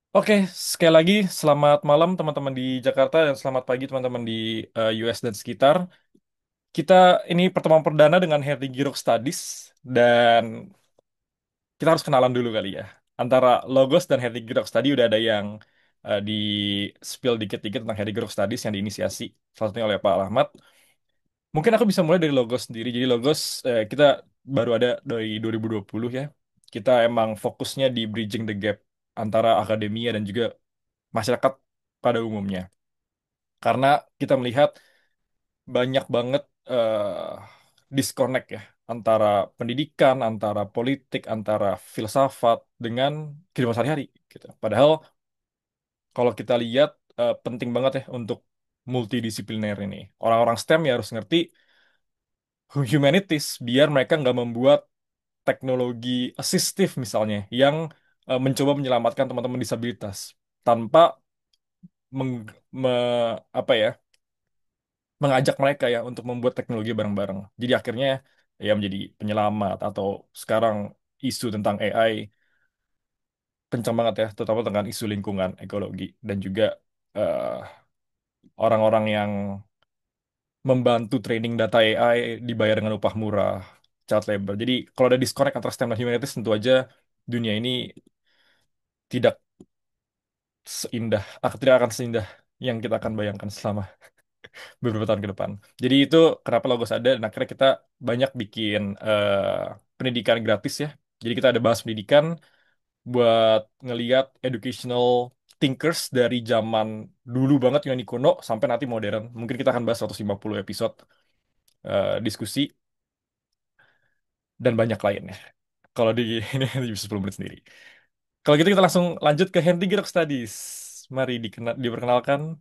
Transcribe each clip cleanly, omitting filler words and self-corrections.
Oke, sekali lagi selamat malam teman-teman di Jakarta dan selamat pagi teman-teman di US dan sekitar. Kita ini pertemuan perdana dengan Herdi Girok Studies dan kita harus kenalan dulu kali ya. Antara Logos dan Herdi Girok Study udah ada yang di spill dikit-dikit tentang Herdi Girok Studies yang diinisiasi salah satunya oleh Pak Rahmat. Mungkin aku bisa mulai dari Logos sendiri. Jadi Logos kita baru ada dari 2020 ya. Kita emang fokusnya di bridging the gap antara akademia dan juga masyarakat pada umumnya. Karena kita melihat banyak banget disconnect ya antara pendidikan, antara politik, antara filsafat dengan kehidupan sehari-hari gitu. Padahal kalau kita lihat penting banget ya untuk multidisipliner ini. Orang-orang STEM ya harus ngerti humanities biar mereka nggak membuat teknologi asistif misalnya yang mencoba menyelamatkan teman-teman disabilitas tanpa meng, apa ya mengajak mereka ya untuk membuat teknologi bareng-bareng. Jadi akhirnya ya menjadi penyelamat atau sekarang isu tentang AI kencang banget ya, terutama dengan isu lingkungan, ekologi dan juga eh, orang-orang yang membantu training data AI dibayar dengan upah murah, child labor. Jadi kalau ada disconnect antara STEM dan humanities tentu aja dunia ini tidak tidak akan seindah yang kita akan bayangkan selama beberapa tahun ke depan. Jadi itu kenapa Logos ada dan akhirnya kita banyak bikin pendidikan gratis ya. Jadi kita ada bahas pendidikan buat ngeliat educational thinkers dari zaman dulu banget Yunani kuno sampai nanti modern. Mungkin kita akan bahas 150 episode diskusi dan banyak lainnya. Kalau di ini bisa 10 menit sendiri. Kalau gitu kita langsung lanjut ke Henry Georg Studies. Mari diperkenalkan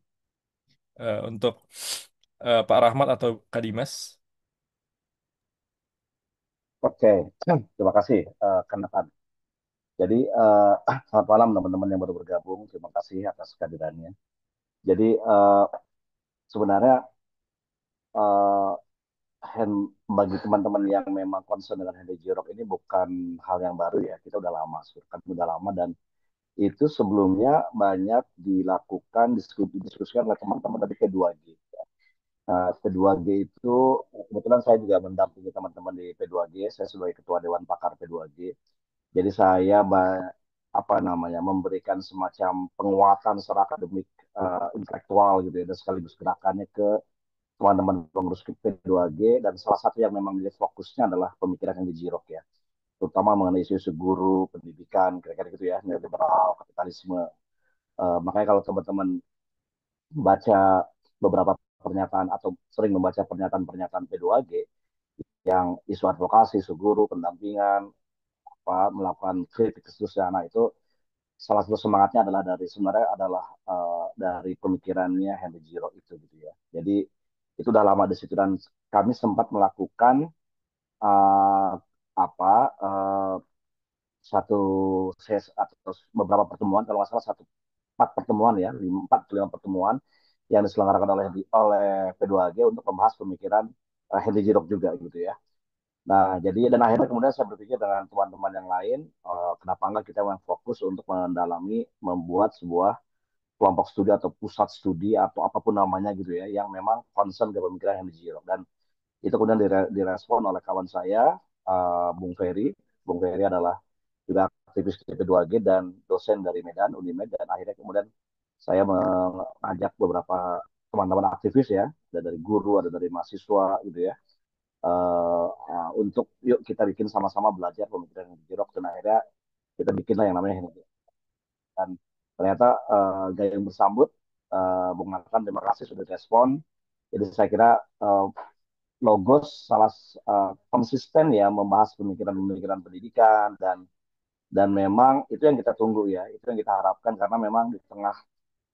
untuk Pak Rahmat atau Kak Dimas. Oke, terima kasih Kak. Jadi selamat malam teman-teman yang baru bergabung. Terima kasih atas kehadirannya. Jadi sebenarnya eh, bagi teman-teman yang memang concern dengan Henry Jirok ini bukan hal yang baru ya. Kita udah lama, kan udah lama dan itu sebelumnya banyak dilakukan diskusikan oleh teman-teman dari P2G. Nah, P2G itu kebetulan saya juga mendampingi teman-teman di P2G. Saya sebagai ketua Dewan Pakar P2G. Jadi saya apa namanya memberikan semacam penguatan secara akademik intelektual gitu ya dan sekaligus gerakannya ke teman-teman pengurus P2G dan salah satu yang memang menjadi fokusnya adalah pemikiran yang dijirok ya terutama mengenai isu-isu guru, pendidikan, kira-kira gitu ya, neoliberal, kapitalisme. Makanya kalau teman-teman baca beberapa pernyataan atau sering membaca pernyataan-pernyataan P2G yang isu advokasi, isu guru, pendampingan, apa, melakukan kritik seterusnya, nah itu salah satu semangatnya adalah sebenarnya adalah dari pemikirannya Henry Giro itu gitu ya. Jadi itu udah lama di situ dan kami sempat melakukan uh, apa satu ses atau beberapa pertemuan kalau nggak salah empat pertemuan ya empat atau lima pertemuan yang diselenggarakan oleh P2G untuk membahas pemikiran Henry Giro juga gitu ya. Nah, jadi dan akhirnya kemudian saya berpikir dengan teman-teman yang lain, kenapa enggak kita memang fokus untuk mendalami, membuat sebuah kelompok studi atau pusat studi atau apapun namanya gitu ya, yang memang concern ke pemikiran yang digital. Dan itu kemudian direspon oleh kawan saya, Bung Ferry. Bung Ferry adalah juga aktivis P2G dan dosen dari Medan, Unimed. Dan akhirnya kemudian saya mengajak beberapa teman-teman aktivis ya, ada dari guru, ada dari mahasiswa gitu ya, untuk yuk kita bikin sama-sama belajar pemikiran yang Jirok dan akhirnya kita bikinlah yang namanya Henry dan ternyata gayung bersambut Bung Nathan terima kasih sudah respon jadi saya kira Logos salah konsisten ya membahas pemikiran-pemikiran pendidikan dan memang itu yang kita tunggu ya itu yang kita harapkan karena memang di tengah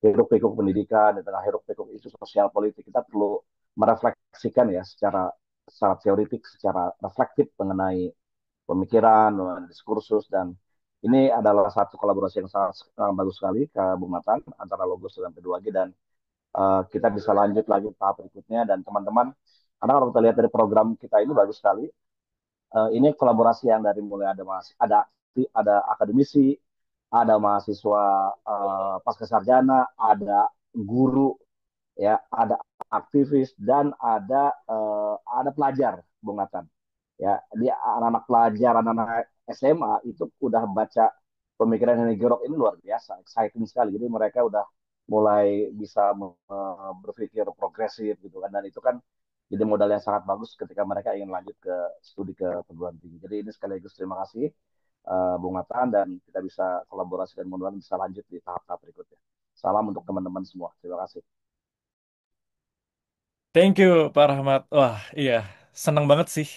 hiruk-pikuk pendidikan di tengah hiruk-pikuk isu sosial politik kita perlu merefleksikan ya secara teoritik secara reflektif mengenai pemikiran, diskursus dan ini adalah satu kolaborasi yang sangat bagus sekali ke Bung Nathan antara Logos dan P2G dan kita bisa lanjut lagi tahap berikutnya dan teman-teman karena kalau kita lihat dari program kita ini bagus sekali. Ini kolaborasi yang dari mulai ada akademisi, ada mahasiswa pasca sarjana, ada guru, ya, ada aktivis dan ada pelajar, Bung Nathan. Ya, dia anak-anak pelajar, anak-anak SMA itu udah baca pemikiran Henry Giro ini luar biasa, exciting sekali. Jadi mereka udah mulai bisa berpikir progresif gitu kan, dan itu kan jadi modal yang sangat bagus ketika mereka ingin lanjut ke studi ke perguruan tinggi. Jadi ini sekaligus terima kasih Bung Nathan, dan kita bisa kolaborasi dan mudah-mudahan bisa lanjut di tahap-tahap berikutnya. Salam untuk teman-teman semua. Terima kasih. Thank you, Pak Rahmat. Wah, iya, senang banget sih.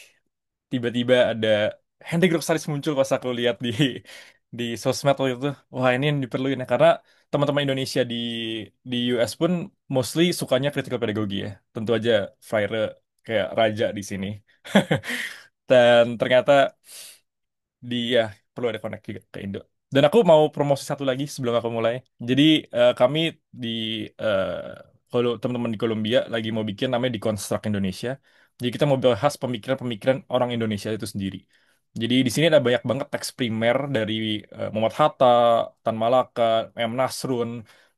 Tiba-tiba ada Hendrik Roksaris muncul pas aku lihat di sosmed waktu itu. Wah, ini yang diperluin ya. Karena teman-teman Indonesia di US pun mostly sukanya critical pedagogy ya. Tentu aja Freire kayak raja di sini. Dan ternyata dia perlu ada connect juga ke Indo. Dan aku mau promosi satu lagi sebelum aku mulai. Jadi kami di eh, kalau teman-teman di Kolombia lagi mau bikin namanya Deconstruct Indonesia. Jadi kita mau bahas pemikiran-pemikiran orang Indonesia itu sendiri. Jadi di sini ada banyak banget teks primer dari Muhammad Hatta, Tan Malaka, M. Nasrun,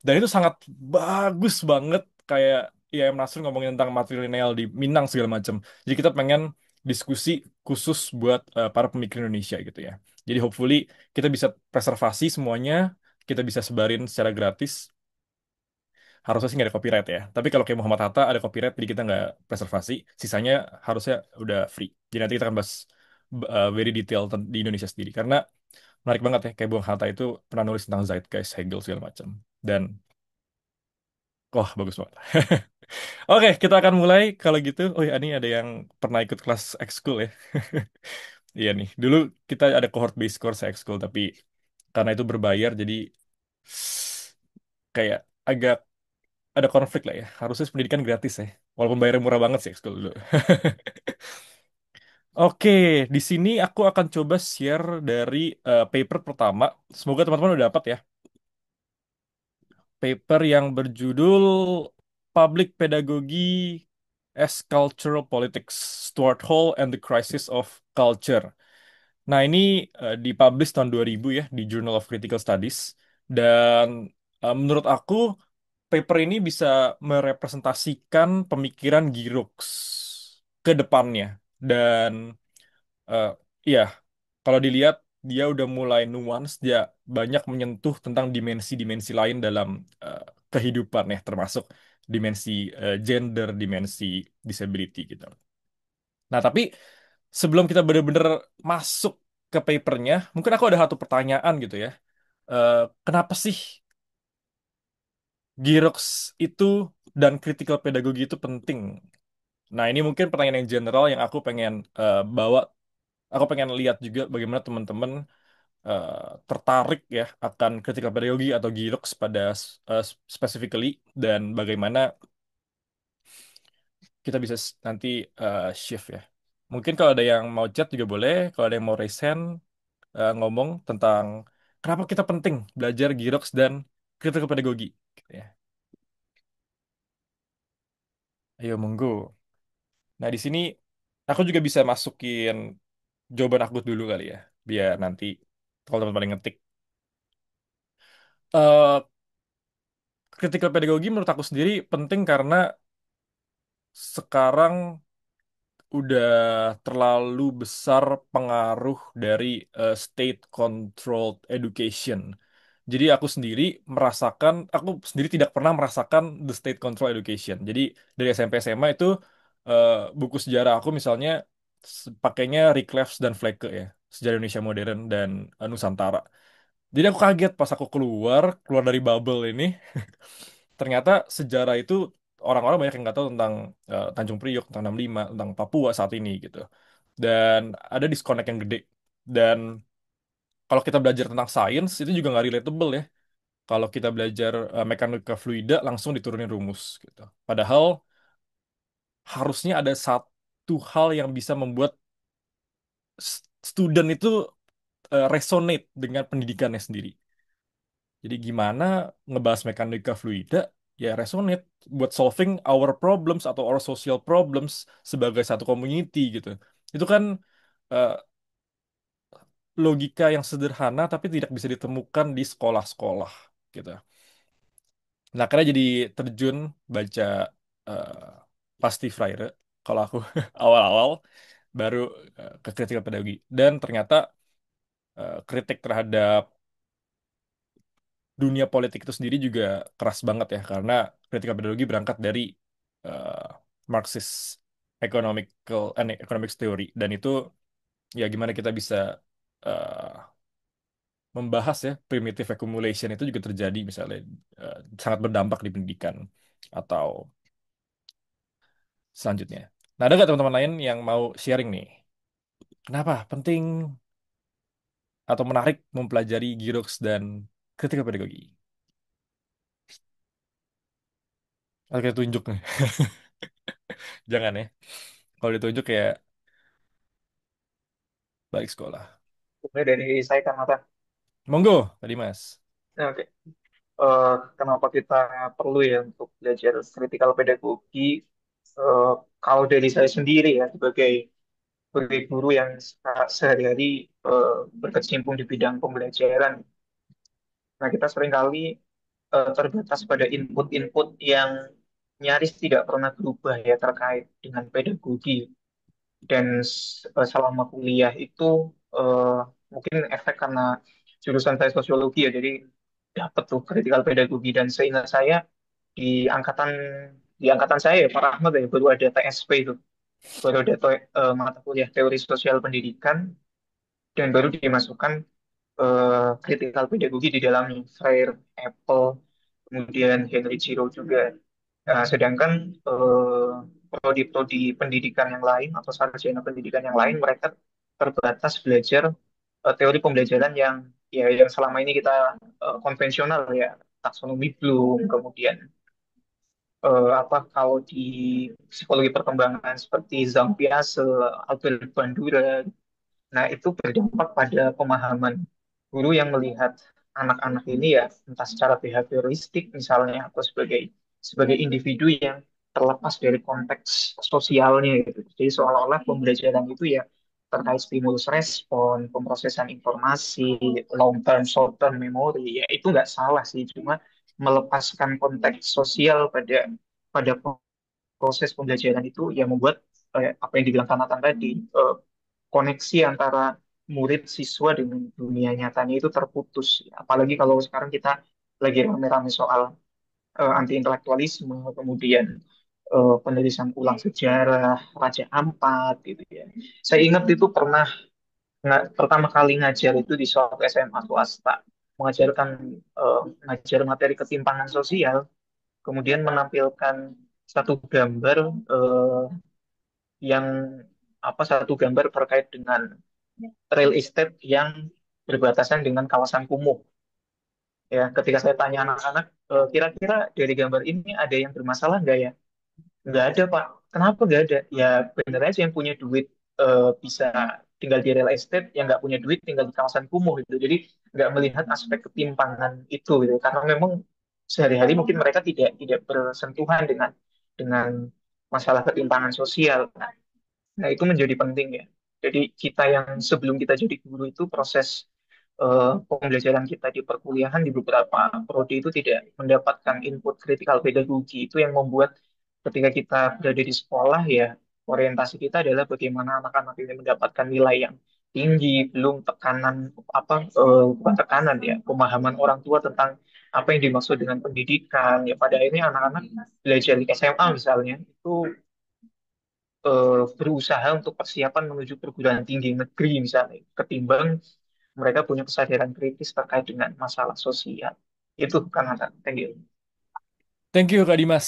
dan itu sangat bagus banget kayak ya M. Nasrun ngomongin tentang matrilineal di Minang segala macam. Jadi kita pengen diskusi khusus buat para pemikir Indonesia gitu ya. Jadi hopefully kita bisa preservasi semuanya, kita bisa sebarin secara gratis. Harusnya sih nggak ada copyright ya. Tapi kalau kayak Muhammad Hatta ada copyright, jadi kita nggak preservasi. Sisanya harusnya udah free. Jadi nanti kita akan bahas very detail di Indonesia sendiri. Karena menarik banget ya, kayak Bung Hatta itu pernah nulis tentang Zeitgeist, Hegel segala macam. Dan wah bagus banget. Oke, kita akan mulai kalau gitu. Oh ya, ini ada yang pernah ikut kelas ekskul ya. Iya nih, dulu kita ada cohort based course ekskul, tapi karena itu berbayar, jadi kayak agak ada konflik lah ya. Harusnya pendidikan gratis ya, walaupun bayarnya murah banget sih ekskul dulu. Oke, di sini aku akan coba share dari paper pertama. Semoga teman-teman udah dapat ya. Paper yang berjudul Public Pedagogy as Cultural Politics, Stuart Hall and the Crisis of Culture. Nah, ini dipublish tahun 2000 ya di Journal of Critical Studies. Dan menurut aku paper ini bisa merepresentasikan pemikiran Giroux ke depannya. Dan eh, iya, kalau dilihat dia udah mulai nuance, dia banyak menyentuh tentang dimensi-dimensi lain dalam eh, kehidupan ya, termasuk dimensi gender, dimensi disability gitu. Nah, tapi sebelum kita benar-benar masuk ke papernya, mungkin aku ada satu pertanyaan gitu ya. Eh, Kenapa sih Girox itu dan critical pedagogy itu penting? Nah, ini mungkin pertanyaan yang general yang aku pengen bawa. Aku pengen lihat juga bagaimana teman-teman tertarik ya akan critical pedagogy atau Girox pada specifically, dan bagaimana kita bisa nanti shift ya. Mungkin kalau ada yang mau chat juga boleh, kalau ada yang mau raise hand, ngomong tentang kenapa kita penting belajar Girox dan critical pedagogy gitu ya. Ayo monggo. Nah, di sini aku juga bisa masukin jawaban aku dulu kali ya, biar nanti kalau teman-teman yang ngetik. eh Critical pedagogy menurut aku sendiri penting karena sekarang udah terlalu besar pengaruh dari state controlled education. Jadi aku sendiri tidak pernah merasakan the state control education. Jadi dari SMP SMA itu eh, buku sejarah aku misalnya pakainya Recleffs dan Fleke ya, sejarah Indonesia modern dan Nusantara. Jadi aku kaget pas aku keluar dari bubble ini, ternyata sejarah itu orang-orang banyak yang nggak tahu tentang Tanjung Priok, tentang 65, tentang Papua saat ini gitu. Dan ada disconnect yang gede. Dan kalau kita belajar tentang sains itu juga nggak relatable ya. Kalau kita belajar mekanika fluida langsung diturunin rumus gitu. Padahal harusnya ada satu hal yang bisa membuat student itu resonate dengan pendidikannya sendiri. Jadi gimana ngebahas mekanika fluida ya resonate buat solving our problems atau our social problems sebagai satu community gitu. Itu kan eh, logika yang sederhana tapi tidak bisa ditemukan di sekolah-sekolah gitu. Nah, karena jadi terjun baca eh, Pasti Freire kalau aku awal-awal baru ke kritikal pedagogi dan ternyata kritik terhadap dunia politik itu sendiri juga keras banget ya karena kritikal pedagogi berangkat dari eh, Marxist economics theory dan itu ya gimana kita bisa eh, membahas ya primitive accumulation itu juga terjadi misalnya eh, sangat berdampak di pendidikan atau selanjutnya. Nah, ada nggak teman-teman lain yang mau sharing nih? Kenapa penting atau menarik mempelajari Girox dan kritikal pedagogi? Oke, tunjuk nih. Jangan ya. Kalau ditunjuk ya balik sekolah. Sebenarnya dari saya kan Nathan. Monggo, tadi Mas. Nah, oke. Kenapa kita perlu ya untuk belajar kritikal pedagogi? Eh, Kalau dari saya sendiri ya sebagai guru yang sehari-hari eh, berkecimpung di bidang pembelajaran, nah kita seringkali terbatas pada input-input yang nyaris tidak pernah berubah ya terkait dengan pedagogi. Dan selama kuliah itu eh, mungkin efek karena jurusan saya sosiologi ya, jadi dapat tuh kritikal pedagogi dan seingat saya di angkatan di angkatan saya ya Pak Rahmat ya baru ada TSP itu, baru ada mata kuliah teori sosial pendidikan dan baru dimasukkan critical pedagogi di dalamnya, Freire, Apple, kemudian Henry Giro juga. Nah, sedangkan prodi-prodi pendidikan yang lain atau sarjana pendidikan yang lain mereka terbatas belajar teori pembelajaran yang selama ini kita konvensional ya, taksonomi Bloom, kemudian apa kalau di psikologi perkembangan seperti Zampiase, Albert Bandura. Nah, itu berdampak pada pemahaman guru yang melihat anak-anak ini ya entah secara behavioristik misalnya atau sebagai sebagai individu yang terlepas dari konteks sosialnya gitu. Jadi seolah-olah pembelajaran itu ya terkait stimulus respon, pemrosesan informasi, long term, short term memory, ya itu nggak salah sih, cuma melepaskan konteks sosial pada proses pembelajaran itu yang membuat apa yang dibilang Tanatan tadi, koneksi antara murid siswa dengan dunia nyatanya itu terputus. Apalagi kalau sekarang kita lagi rame-rame soal anti intelektualisme, kemudian penulisan ulang sejarah Raja Ampat gitu ya. Saya ingat itu pernah pertama kali ngajar itu di suatu SMA swasta, mengajarkan ngajar materi ketimpangan sosial, kemudian menampilkan satu gambar yang satu gambar terkait dengan real estate yang berbatasan dengan kawasan kumuh. Ya, ketika saya tanya anak-anak, kira-kira dari gambar ini ada yang bermasalah nggak ya? Nggak ada, Pak. Kenapa nggak ada? Ya, benar aja yang punya duit bisa tinggal di real estate, yang nggak punya duit tinggal di kawasan kumuh gitu. Jadi nggak melihat aspek ketimpangan itu gitu. Karena memang sehari-hari mungkin mereka tidak tidak bersentuhan dengan masalah ketimpangan sosial. Nah, itu menjadi penting ya. Jadi kita yang sebelum kita jadi guru itu proses pembelajaran kita di perkuliahan di beberapa prodi itu tidak mendapatkan input kritikal pedagogi. Itu yang membuat ketika kita berada di sekolah ya orientasi kita adalah bagaimana anak-anak ini mendapatkan nilai yang tinggi, belum tekanan bukan tekanan ya, pemahaman orang tua tentang apa yang dimaksud dengan pendidikan. Ya pada akhirnya anak-anak belajar di SMA misalnya itu berusaha untuk persiapan menuju perguruan tinggi negeri misalnya, ketimbang mereka punya kesadaran kritis terkait dengan masalah sosial. Itu kan ada. Thank you. Thank you Kak Dimas.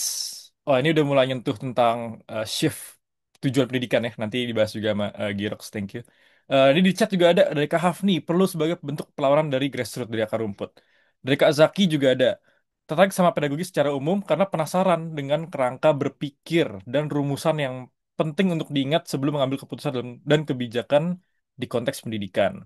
Oh, ini udah mulai nyentuh tentang shift tujuan pendidikan ya. Nanti dibahas juga sama Girox. Thank you. Ini di chat juga ada dari Kak Hafni. Perlu sebagai bentuk perlawanan dari grassroots dari akar rumput. Dari Kak Zaki juga ada. Tertarik sama pedagogi secara umum karena penasaran dengan kerangka berpikir dan rumusan yang penting untuk diingat sebelum mengambil keputusan dan kebijakan di konteks pendidikan.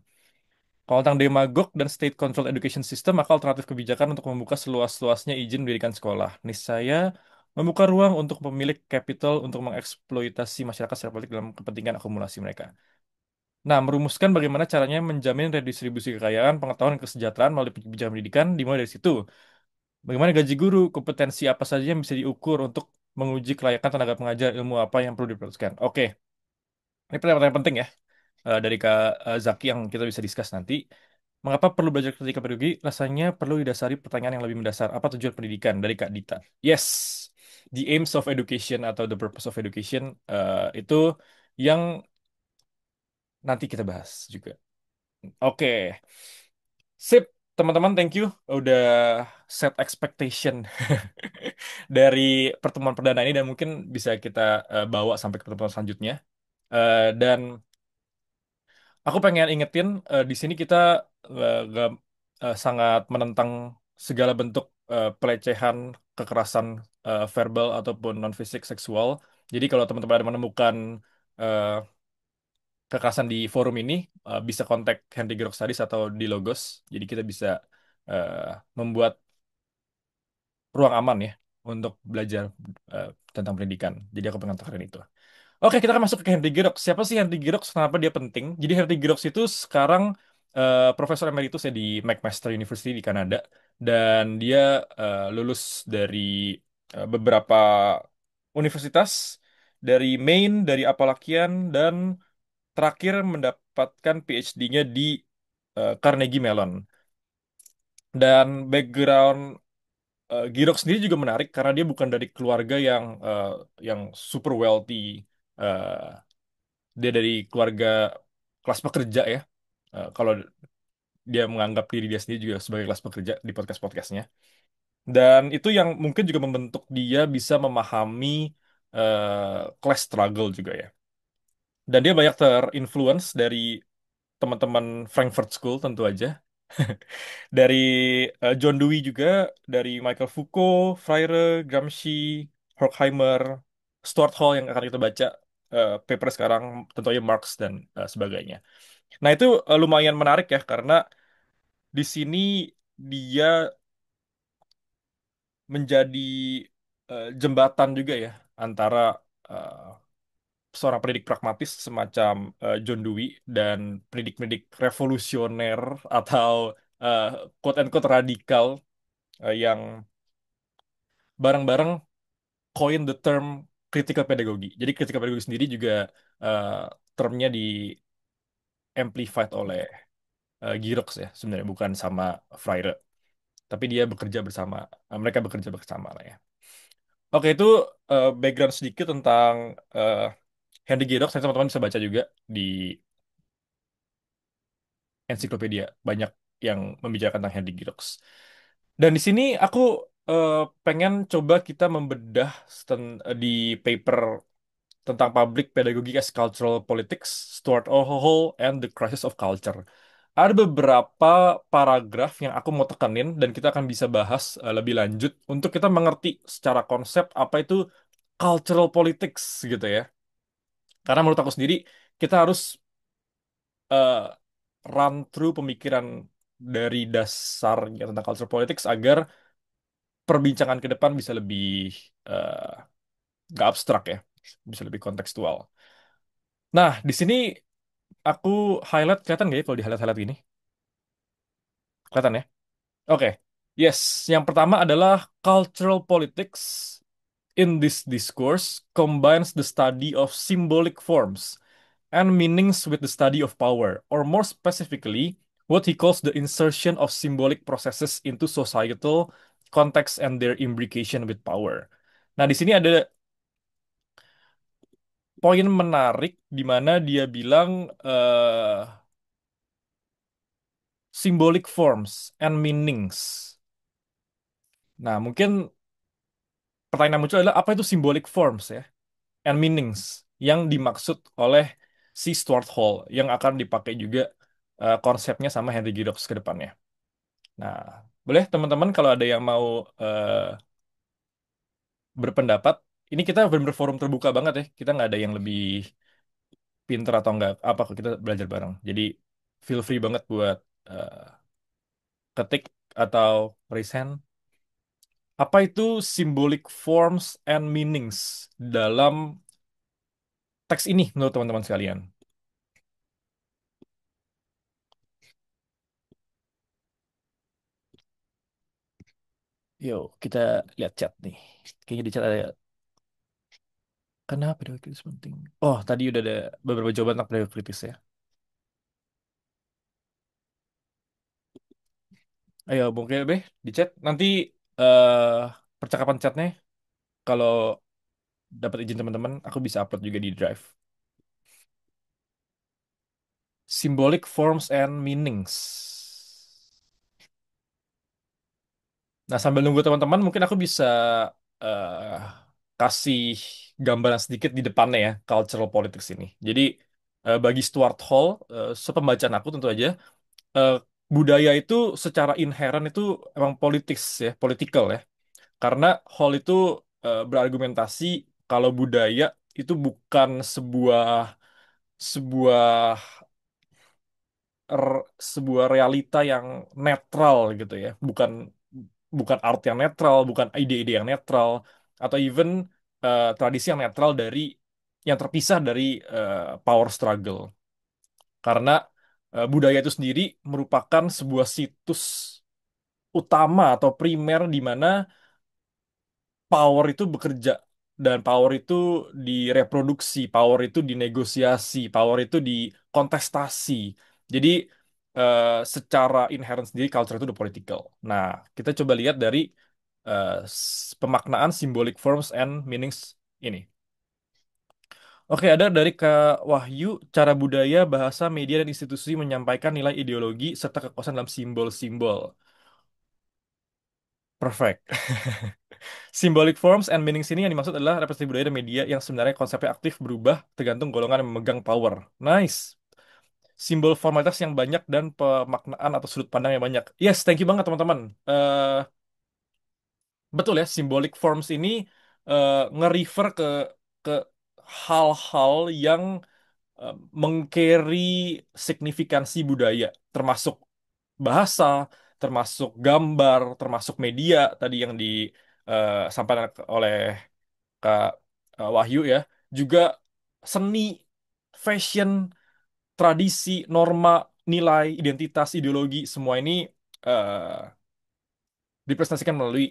Kalau tentang demagog dan state control education system, maka alternatif kebijakan untuk membuka seluas-luasnya izin mendirikan sekolah. Niscaya membuka ruang untuk pemilik capital untuk mengeksploitasi masyarakat secara politik dalam kepentingan akumulasi mereka. Nah, merumuskan bagaimana caranya menjamin redistribusi kekayaan, pengetahuan, dan kesejahteraan melalui kebijakan pendidikan dimulai dari situ. Bagaimana gaji guru, kompetensi apa saja yang bisa diukur untuk menguji kelayakan tenaga pengajar, ilmu apa yang perlu diperlukan. Oke, ini pertanyaan penting ya dari Kak Zaki yang kita bisa discuss nanti. Mengapa perlu belajar kritika pedagogi? Rasanya perlu didasari pertanyaan yang lebih mendasar. Apa tujuan pendidikan dari Kak Dita? Yes, the aims of education atau the purpose of education itu yang nanti kita bahas juga. Oke, sip, teman-teman, thank you udah set expectation dari pertemuan perdana ini dan mungkin bisa kita bawa sampai ke pertemuan selanjutnya. Dan aku pengen ingetin di sini kita sangat menentang segala bentuk pelecehan, kekerasan verbal ataupun non-fisik seksual. Jadi kalau teman-teman ada menemukan eh, kekerasan di forum ini, bisa kontak Henry Grok Studies atau di Logos. Jadi kita bisa eh, membuat ruang aman ya untuk belajar tentang pendidikan. Jadi aku pengen tekerin itu. Oke, kita akan masuk ke Henry Girox. Siapa sih Henry Girox? Kenapa dia penting? Jadi Henry Girox itu sekarang profesor emeritus ya di McMaster University di Kanada, dan dia lulus dari beberapa universitas, dari Maine, dari Appalachian, dan terakhir mendapatkan PhD-nya di Carnegie Mellon. Dan background Girox sendiri juga menarik karena dia bukan dari keluarga yang super wealthy. Eh, dia dari keluarga kelas pekerja ya. Kalau dia menganggap diri dia sendiri juga sebagai kelas pekerja di podcast-podcastnya. Dan itu yang mungkin juga membentuk dia bisa memahami class struggle juga ya. Dan dia banyak terinfluence dari teman-teman Frankfurt School tentu aja. Dari John Dewey juga, dari Michael Foucault, Freire, Gramsci, Horkheimer, Stuart Hall yang akan kita baca paper sekarang, tentu aja Marx dan sebagainya. Nah itu lumayan menarik ya karena di sini dia menjadi jembatan juga ya antara eh, seorang pendidik pragmatis semacam John Dewey dan pendidik-pendidik revolusioner atau uh, quote-unquote radikal yang bareng-bareng coin the term critical pedagogy. Jadi critical pedagogy sendiri juga eh, termnya di amplified oleh Girox ya sebenarnya bukan sama Freire. Tapi dia bekerja bersama, mereka bekerja bersama lah ya. Oke itu background sedikit tentang eh, Henry Girox. Nanti teman-teman bisa baca juga di ensiklopedia. Banyak yang membicarakan tentang Henry Girox. Dan di sini aku eh, pengen coba kita membedah di paper tentang Public Pedagogy as Cultural Politics, Stuart Hall, and the Crisis of Culture. Ada beberapa paragraf yang aku mau tekenin dan kita akan bisa bahas lebih lanjut untuk kita mengerti secara konsep apa itu cultural politics gitu ya. Karena menurut aku sendiri kita harus eh, run through pemikiran dari dasarnya tentang cultural politics agar perbincangan ke depan bisa lebih eh, nggak abstrak ya, bisa lebih kontekstual. Nah, di sini aku highlight, kelihatan nggak ya kalau di highlight-highlight gini? Kelihatan ya? Oke. Yes, yang pertama adalah cultural politics in this discourse combines the study of symbolic forms and meanings with the study of power, or more specifically, what he calls the insertion of symbolic processes into societal context and their imbrication with power. Nah, di sini ada poin menarik di mana dia bilang symbolic forms and meanings. Nah, mungkin pertanyaan muncul adalah apa itu symbolic forms ya and meanings yang dimaksud oleh si Stuart Hall yang akan dipakai juga konsepnya sama Henry Giroux ke depannya. Nah, boleh teman-teman kalau ada yang mau berpendapat, ini kita benar-benar forum terbuka banget ya. Kita nggak ada yang lebih pinter atau nggak apa kok kita belajar bareng. Jadi feel free banget buat eh, ketik atau present. Apa itu symbolic forms and meanings dalam teks ini menurut teman-teman sekalian? Yuk, kita lihat chat nih. Kayaknya di chat ada kenapa periode kritis penting. Oh, tadi udah ada beberapa jawaban tentang periode kritis ya. Ayo, Bung KLB di chat. Nanti eh percakapan chatnya kalau dapat izin teman-teman, aku bisa upload juga di Drive. Symbolic forms and meanings. Nah, sambil nunggu teman-teman, mungkin aku bisa eh, kasih gambaran sedikit di depannya ya, cultural politics ini. Jadi, bagi Stuart Hall, sepembacaan aku tentu aja, eh, budaya itu secara inheren itu emang politis ya, political ya. Karena Hall itu berargumentasi kalau budaya itu bukan sebuah sebuah sebuah realita yang netral gitu ya, bukan bukan art yang netral, bukan ide-ide yang netral, atau even tradisi yang netral dari yang terpisah dari power struggle. Karena budaya itu sendiri merupakan sebuah situs utama atau primer di mana power itu bekerja dan power itu direproduksi, power itu dinegosiasi, power itu dikontestasi. Jadi secara inherent sendiri culture itu udah political. Nah, kita coba lihat dari pemaknaan symbolic forms and meanings ini. Oke, ada dari Kak Wahyu, cara budaya, bahasa, media, dan institusi menyampaikan nilai ideologi serta kekuasaan dalam simbol-simbol. Perfect. Symbolic forms and meanings ini yang dimaksud adalah representasi budaya dan media yang sebenarnya konsepnya aktif berubah tergantung golongan yang memegang power. Nice. Simbol formalitas yang banyak dan pemaknaan atau sudut pandang yang banyak. Yes, thank you banget teman-teman. Betul ya, symbolic forms ini nge-refer ke hal-hal yang eh, meng-carry signifikansi budaya, termasuk bahasa, termasuk gambar, termasuk media tadi yang disampaikan oleh Kak Wahyu ya, juga seni, fashion, tradisi, norma, nilai, identitas, ideologi, semua ini eh, dipresentasikan melalui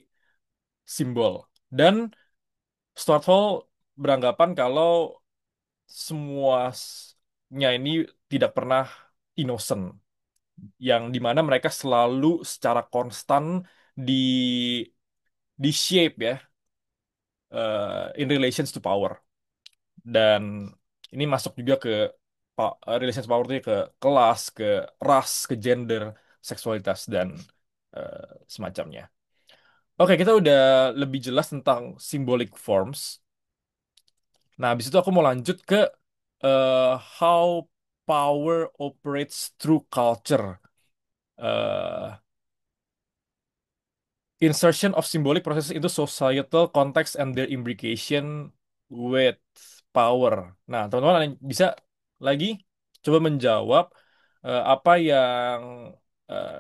simbol. Dan Stuart Hall beranggapan kalau semuanya ini tidak pernah innocent, yang dimana mereka selalu secara konstan di shape ya, in relations to power. Dan ini masuk juga ke relations power itu ke kelas, ke ras, ke gender, seksualitas dan eh, semacamnya. Oke, kita udah lebih jelas tentang symbolic forms. Nah, habis itu aku mau lanjut ke eh, how power operates through culture. Eh, Insertion of symbolic processes into societal context and their imbrication with power. Nah, teman-teman ada yang bisa lagi coba menjawab apa yang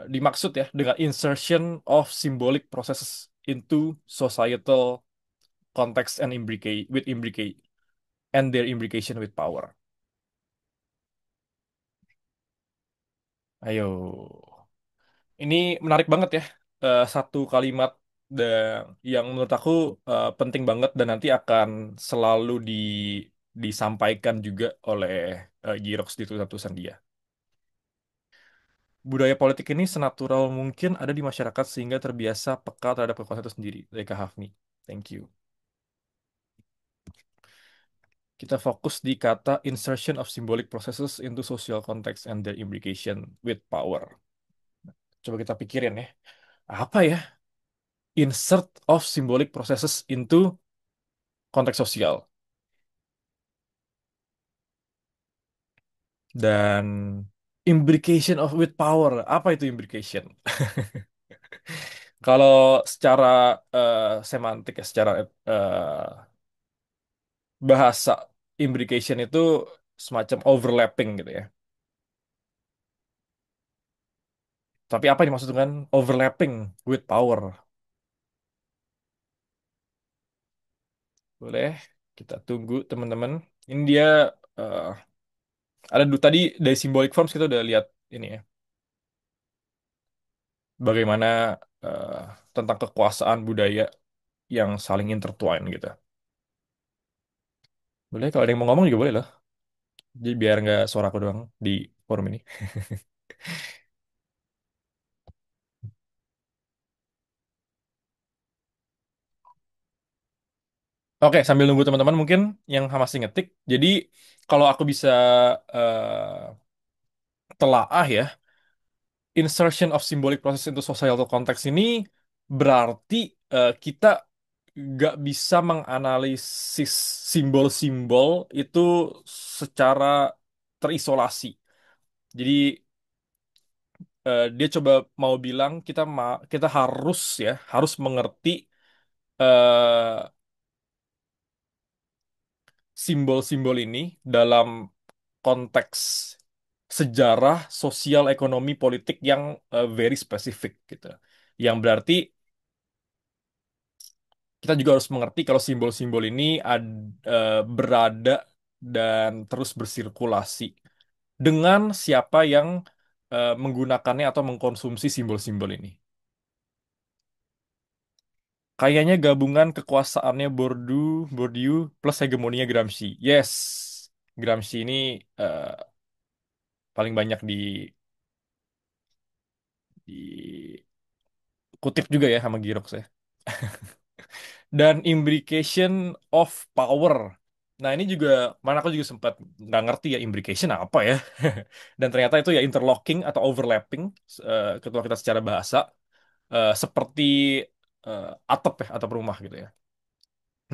dimaksud ya dengan insertion of symbolic processes into societal context and imbricate and their imbrication with power. Ayo. Ini menarik banget ya. Satu kalimat yang menurut aku penting banget dan nanti akan selalu disampaikan juga oleh Girox di tulisan-tulisan dia. Budaya politik ini senatural mungkin ada di masyarakat sehingga terbiasa peka terhadap kekuasaan itu sendiri. Dari Kak Hafni. Thank you. Kita fokus di kata insertion of symbolic processes into social context and their implication with power. Coba kita pikirin ya. Apa ya? Insert of symbolic processes into konteks sosial. Dan imbrication of with power. Apa itu imbrication? Kalau secara semantik ya, secara bahasa, imbrication itu semacam overlapping gitu ya. Tapi apa yang dimaksud dengan overlapping with power? Boleh kita tunggu teman-teman. Ini dia eh, ada tadi dari symbolic forms kita udah lihat ini ya. Bagaimana tentang kekuasaan budaya yang saling intertwine gitu. Boleh kalau ada yang mau ngomong juga boleh loh. Jadi biar nggak suara aku doang di forum ini. Oke, sambil nunggu teman-teman mungkin yang masih ngetik. Jadi kalau aku bisa telaah ya, insertion of symbolic process into societal context ini berarti kita nggak bisa menganalisis simbol-simbol itu secara terisolasi. Jadi dia coba mau bilang kita harus ya harus mengerti eh, simbol-simbol ini dalam konteks sejarah, sosial, ekonomi, politik yang very spesifik gitu. Yang berarti kita juga harus mengerti kalau simbol-simbol ini berada dan terus bersirkulasi dengan siapa yang menggunakannya atau mengkonsumsi simbol-simbol ini. Kayaknya gabungan kekuasaannya Bourdieu plus hegemoninya Gramsci. Yes, Gramsci ini eh, paling banyak dikutip juga ya sama Girox ya. Dan imbrication of power. Nah ini juga, mana aku juga sempat nggak ngerti ya imbrication apa ya. Dan ternyata itu ya interlocking atau overlapping, kalau kita secara bahasa, seperti atap ya, atap rumah gitu ya.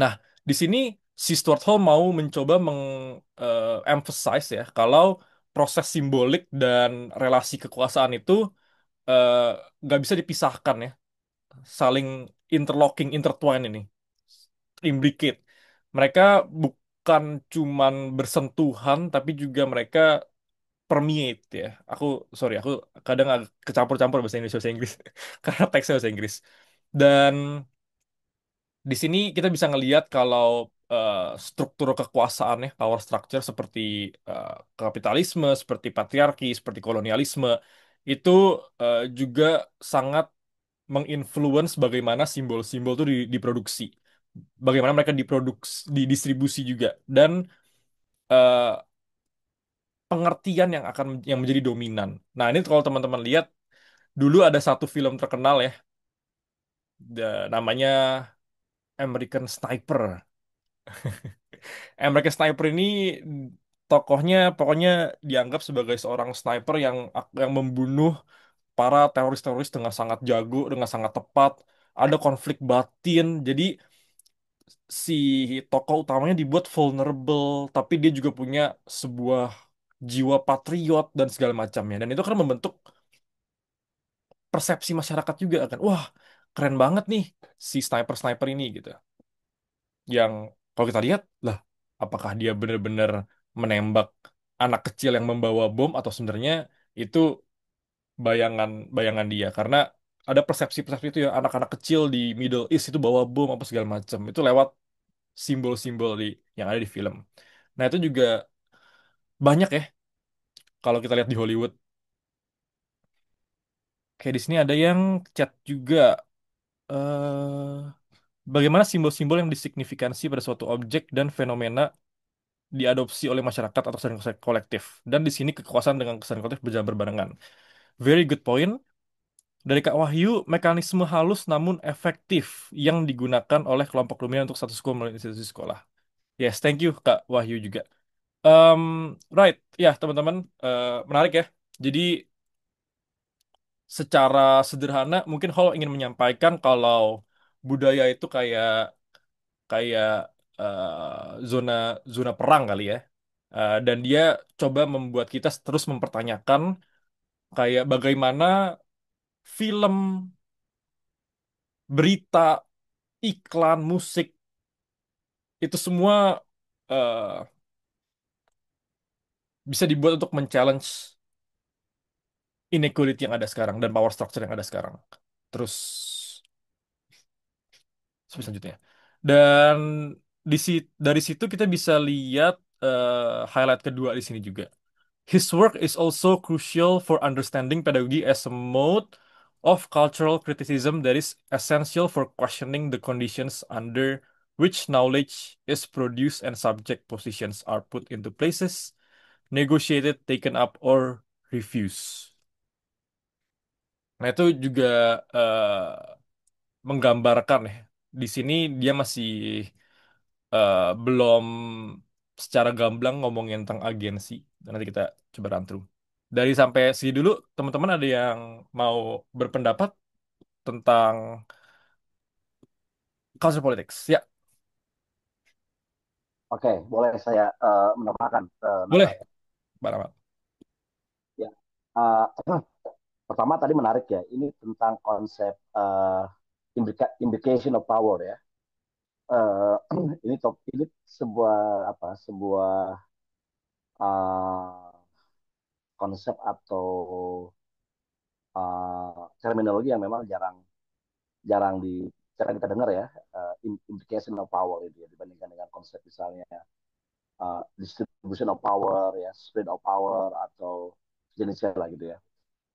Nah, di sini si Stuart Hall mau mencoba emphasize ya, kalau proses simbolik dan relasi kekuasaan itu eh, nggak bisa dipisahkan ya, saling interlocking, intertwine ini, imbricate. Mereka bukan cuman bersentuhan, tapi juga mereka permeate ya. Aku kadang agak kecampur-campur bahasa Inggris karena teksnya bahasa Inggris. Dan di sini kita bisa ngelihat kalau struktur kekuasaan ya, power structure seperti eh, kapitalisme, seperti patriarki, seperti kolonialisme itu juga sangat menginfluence bagaimana simbol-simbol itu diproduksi, bagaimana mereka didistribusi juga, dan eh, pengertian yang menjadi dominan. Nah, ini kalau teman-teman lihat dulu ada satu film terkenal ya, namanya American Sniper. American Sniper ini tokohnya pokoknya dianggap sebagai seorang sniper yang membunuh para teroris-teroris dengan sangat jago, dengan sangat tepat. Ada konflik batin. Jadi si tokoh utamanya dibuat vulnerable, tapi dia juga punya sebuah jiwa patriot dan segala macamnya. Dan itu kan membentuk persepsi masyarakat juga kan. Wah, keren banget nih si sniper-sniper ini gitu. Yang kalau kita lihat, lah, apakah dia benar-benar menembak anak kecil yang membawa bom atau sebenarnya itu bayangan dia? Karena ada persepsi-persepsi itu ya, anak-anak kecil di Middle East itu bawa bom apa segala macam. Itu lewat simbol-simbol yang ada di film. Nah, itu juga banyak ya kalau kita lihat di Hollywood. Kayak di sini ada yang chat juga. Bagaimana simbol-simbol yang disignifikansi pada suatu objek dan fenomena diadopsi oleh masyarakat atau kesan kolektif. Dan di sini kekuasaan dengan kesan kolektif berjalan berbarengan. Very good point. Dari Kak Wahyu, mekanisme halus namun efektif yang digunakan oleh kelompok dominan untuk status quo melalui institusi sekolah. Yes, thank you Kak Wahyu juga. Um, right, ya teman-teman, menarik ya. Jadi secara sederhana mungkin Hall ingin menyampaikan kalau budaya itu kayak kayak zona zona perang kali ya. Dan dia coba membuat kita terus mempertanyakan kayak bagaimana film, berita, iklan, musik itu semua eh, bisa dibuat untuk men-challenge inequality yang ada sekarang dan power structure yang ada sekarang. Terus selanjutnya. Dan dari situ kita bisa lihat highlight kedua di sini juga. His work is also crucial for understanding pedagogy as a mode of cultural criticism that is essential for questioning the conditions under which knowledge is produced and subject positions are put into places, negotiated, taken up, or refused. Nah, itu juga menggambarkan ya. Di sini dia masih belum secara gamblang ngomongin tentang agensi. Nanti kita coba run through. Dari sampai sini dulu, teman-teman ada yang mau berpendapat tentang culture politics? Ya, Oke, boleh saya menambahkan, boleh, Nathan? Mbak Rahmat. Ya. Eh, Pertama tadi menarik ya, ini tentang konsep implication of power ya. Eh, ini sebuah sebuah uh, konsep atau terminologi yang memang jarang jarang di jarang kita dengar ya, implication of power itu ya, dibandingkan dengan konsep misalnya distribution of power ya, spread of power atau jenisnya lah gitu ya.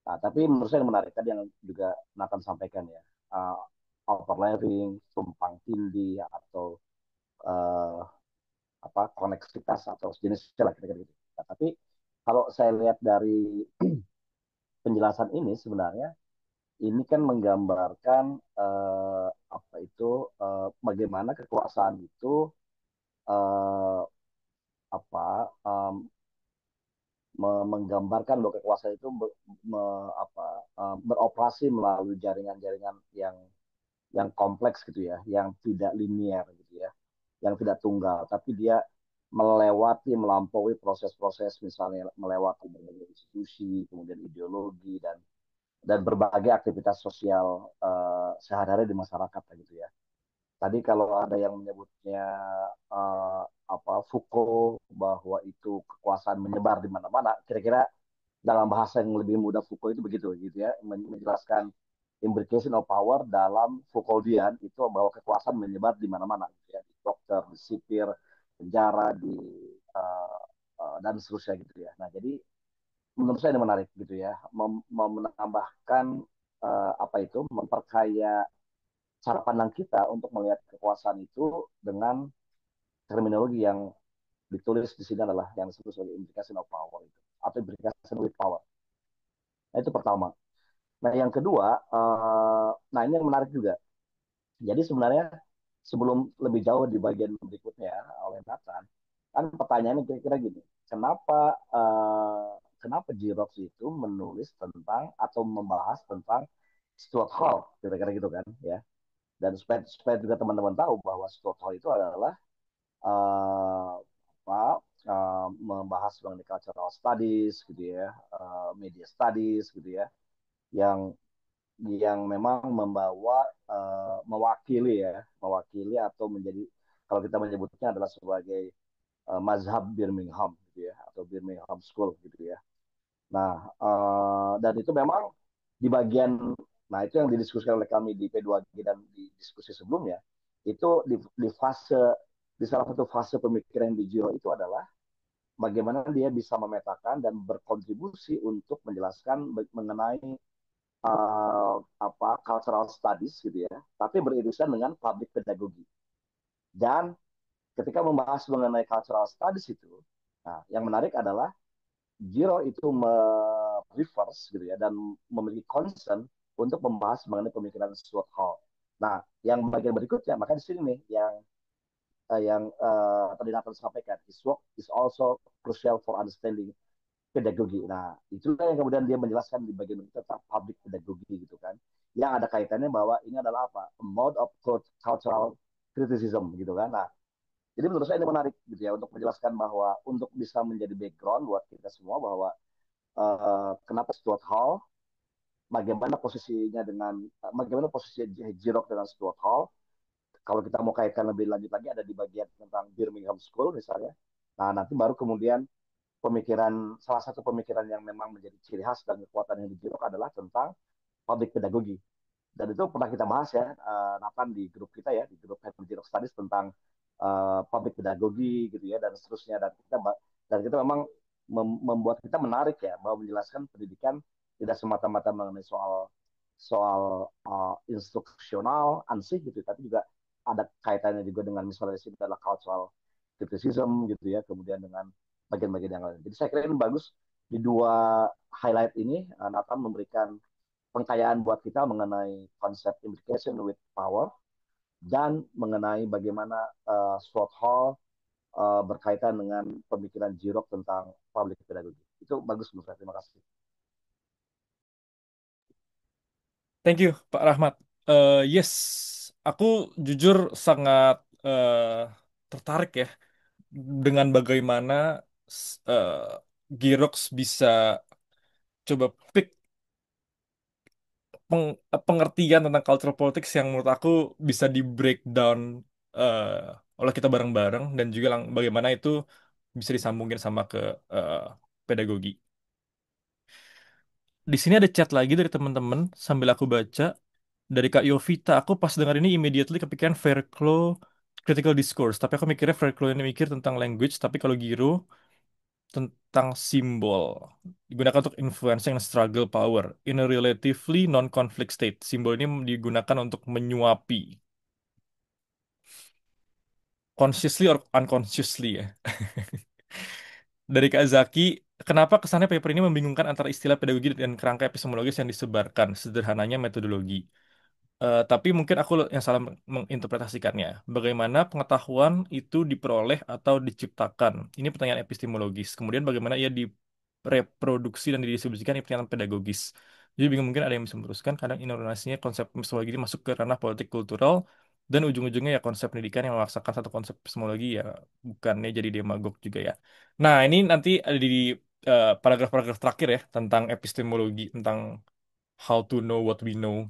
Nah, tapi menurut saya yang menarik tadi yang juga Nathan sampaikan ya, uh, overlapping, tumpang tindih atau uh, koneksitas atau jenisnya lah kira-kira gitu. Nah, tapi kalau saya lihat dari penjelasan ini sebenarnya ini kan menggambarkan bagaimana kekuasaan itu uh, apa um, menggambarkan bahwa kekuasaan itu beroperasi melalui jaringan-jaringan yang kompleks gitu ya, yang tidak linear gitu ya, yang tidak tunggal, tapi dia melampaui proses-proses misalnya melewati berbagai institusi, kemudian ideologi dan berbagai aktivitas sosial sehari-hari di masyarakat gitu ya. Tadi kalau ada yang menyebutnya uh, Foucault bahwa itu kekuasaan menyebar di mana-mana, kira-kira dalam bahasa yang lebih mudah Foucault itu begitu gitu ya, menjelaskan implication of power dalam Foucauldian itu bahwa kekuasaan menyebar di mana-mana gitu ya, di dokter, di sipir, penjara, di uh, dan seterusnya gitu ya. Nah, jadi menurut saya ini menarik gitu ya, menambahkan memperkaya cara pandang kita untuk melihat kekuasaan itu dengan terminologi yang ditulis di sini adalah yang disebut sebagai implication of power itu atau implication with power. Nah, itu pertama. Nah, yang kedua, nah ini yang menarik juga. Jadi sebenarnya sebelum lebih jauh di bagian berikutnya oleh Nathan, kan pertanyaannya kira-kira gini, kenapa Girox itu menulis tentang atau membahas tentang Stuart Hall, kira-kira gitu kan, ya. Dan supaya juga teman-teman tahu bahwa Stuart Hall itu adalah uh, membahas mengenai cultural studies gitu ya, media studies gitu ya, yang memang mewakili atau menjadi kalau kita menyebutnya adalah sebagai mazhab Birmingham gitu ya atau Birmingham School gitu ya. Nah, dan itu memang di bagian nah itu yang didiskusikan oleh kami di P2G dan di diskusi sebelumnya itu di salah satu fase pemikiran di Jiro itu adalah bagaimana dia bisa memetakan dan berkontribusi untuk menjelaskan mengenai cultural studies gitu ya, tapi beririsan dengan public pedagogi. Dan ketika membahas mengenai cultural studies itu, nah yang menarik adalah Giro itu reverse gitu ya dan memiliki concern untuk membahas mengenai pemikiran Stuart Hall. Nah, yang bagian berikutnya, maka di sini nih yang tadi Nathan sampaikan, his work is also crucial for understanding pedagogi. Nah, itulah yang kemudian dia menjelaskan di bagian itu tentang public pedagogi gitu kan. Yang ada kaitannya bahwa ini adalah apa? A mode of cultural criticism gitu kan. Nah, jadi menurut saya ini menarik gitu ya untuk menjelaskan bahwa untuk bisa menjadi background buat kita semua bahwa kenapa Stuart Hall, bagaimana posisi Giroux dengan Stuart Hall. Kalau kita mau kaitkan lebih lanjut lagi ada di bagian tentang Birmingham School misalnya. Nah, nanti baru kemudian salah satu pemikiran yang memang menjadi ciri khas dan kekuatan yang di adalah tentang public pedagogi. Dan itu pernah kita bahas ya, Nathan di grup kita ya, di grup Head Zero Studies tentang public pedagogi gitu ya, dan seterusnya. Dan kita memang membuat kita menarik ya, bahwa menjelaskan pendidikan tidak semata-mata mengenai soal soal instruksional, ansih gitu, tapi juga ada kaitannya juga dengan misalnya sini adalah cultural criticism gitu ya, kemudian dengan bagian-bagian yang lain. Jadi saya kira ini bagus di dua highlight ini Nathan memberikan pengkayaan buat kita mengenai konsep implication with power dan mengenai bagaimana Sword Hall berkaitan dengan pemikiran Jirok tentang public pedagogy. Itu bagus menurut saya. Terima kasih. Thank you, Pak Rahmat. Yes, aku jujur sangat tertarik ya dengan bagaimana Girox bisa coba pick pengertian tentang cultural politics yang menurut aku bisa di breakdown oleh kita bareng-bareng dan juga bagaimana itu bisa disambungin sama ke eh, pedagogi. Di sini ada chat lagi dari teman-teman sambil aku baca dari Kak Yovita. Aku pas dengar ini immediately kepikiran Fairclough critical discourse. Tapi aku mikirnya Fairclough ini mikir tentang language. Tapi kalau Giro tentang simbol digunakan untuk influencing and struggle power in a relatively non-conflict state. Simbol ini digunakan untuk menyuapi consciously or unconsciously ya. Dari Kak Zaki, kenapa kesannya paper ini membingungkan antara istilah pedagogi dan kerangka epistemologis yang disebarkan? Sederhananya metodologi. Tapi mungkin aku yang salah menginterpretasikannya. Bagaimana pengetahuan itu diperoleh atau diciptakan? Ini pertanyaan epistemologis. Kemudian bagaimana ia direproduksi dan didistribusikan? Ini pertanyaan pedagogis. Jadi bingung mungkin ada yang bisa meluruskan. Kadang ignorasinya konsep epistemologi ini masuk ke ranah politik kultural dan ujung-ujungnya ya konsep pendidikan yang memaksakan satu konsep epistemologi ya bukannya jadi demagog juga ya. Nah ini nanti ada di paragraf-paragraf terakhir ya tentang epistemologi tentang how to know what we know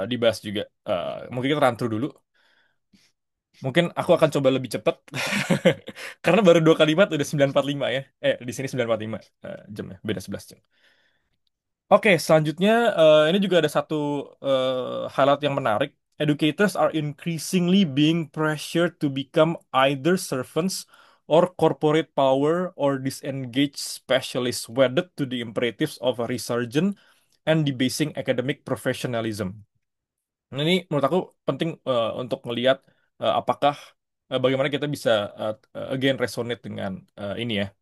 dibahas juga. Mungkin kita run through dulu. Mungkin aku akan coba lebih cepat karena baru dua kalimat udah 9:45 ya. Di sini 9:45 jam ya, beda 11 jam. Oke, selanjutnya ini juga ada satu highlight yang menarik. Educators are increasingly being pressured to become either servants or corporate power or disengaged specialists wedded to the imperatives of a resurgent and debasing academic professionalism. Nah, ini menurut aku penting untuk melihat apakah bagaimana kita bisa again resonate dengan ini ya.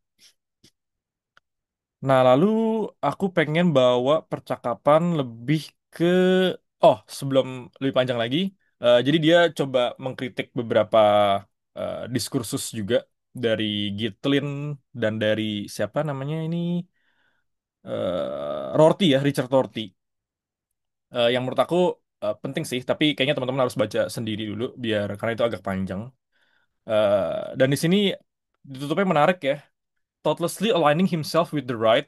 Nah, lalu aku pengen bawa percakapan lebih ke sebelum lebih panjang lagi. Jadi dia coba mengkritik beberapa diskursus juga dari Gitlin dan dari siapa namanya ini Rorty ya, Richard Rorty. Yang menurut aku penting sih, tapi kayaknya teman-teman harus baca sendiri dulu biar karena itu agak panjang. Dan di sini ditutupnya menarik ya. Thoughtlessly aligning himself with the right,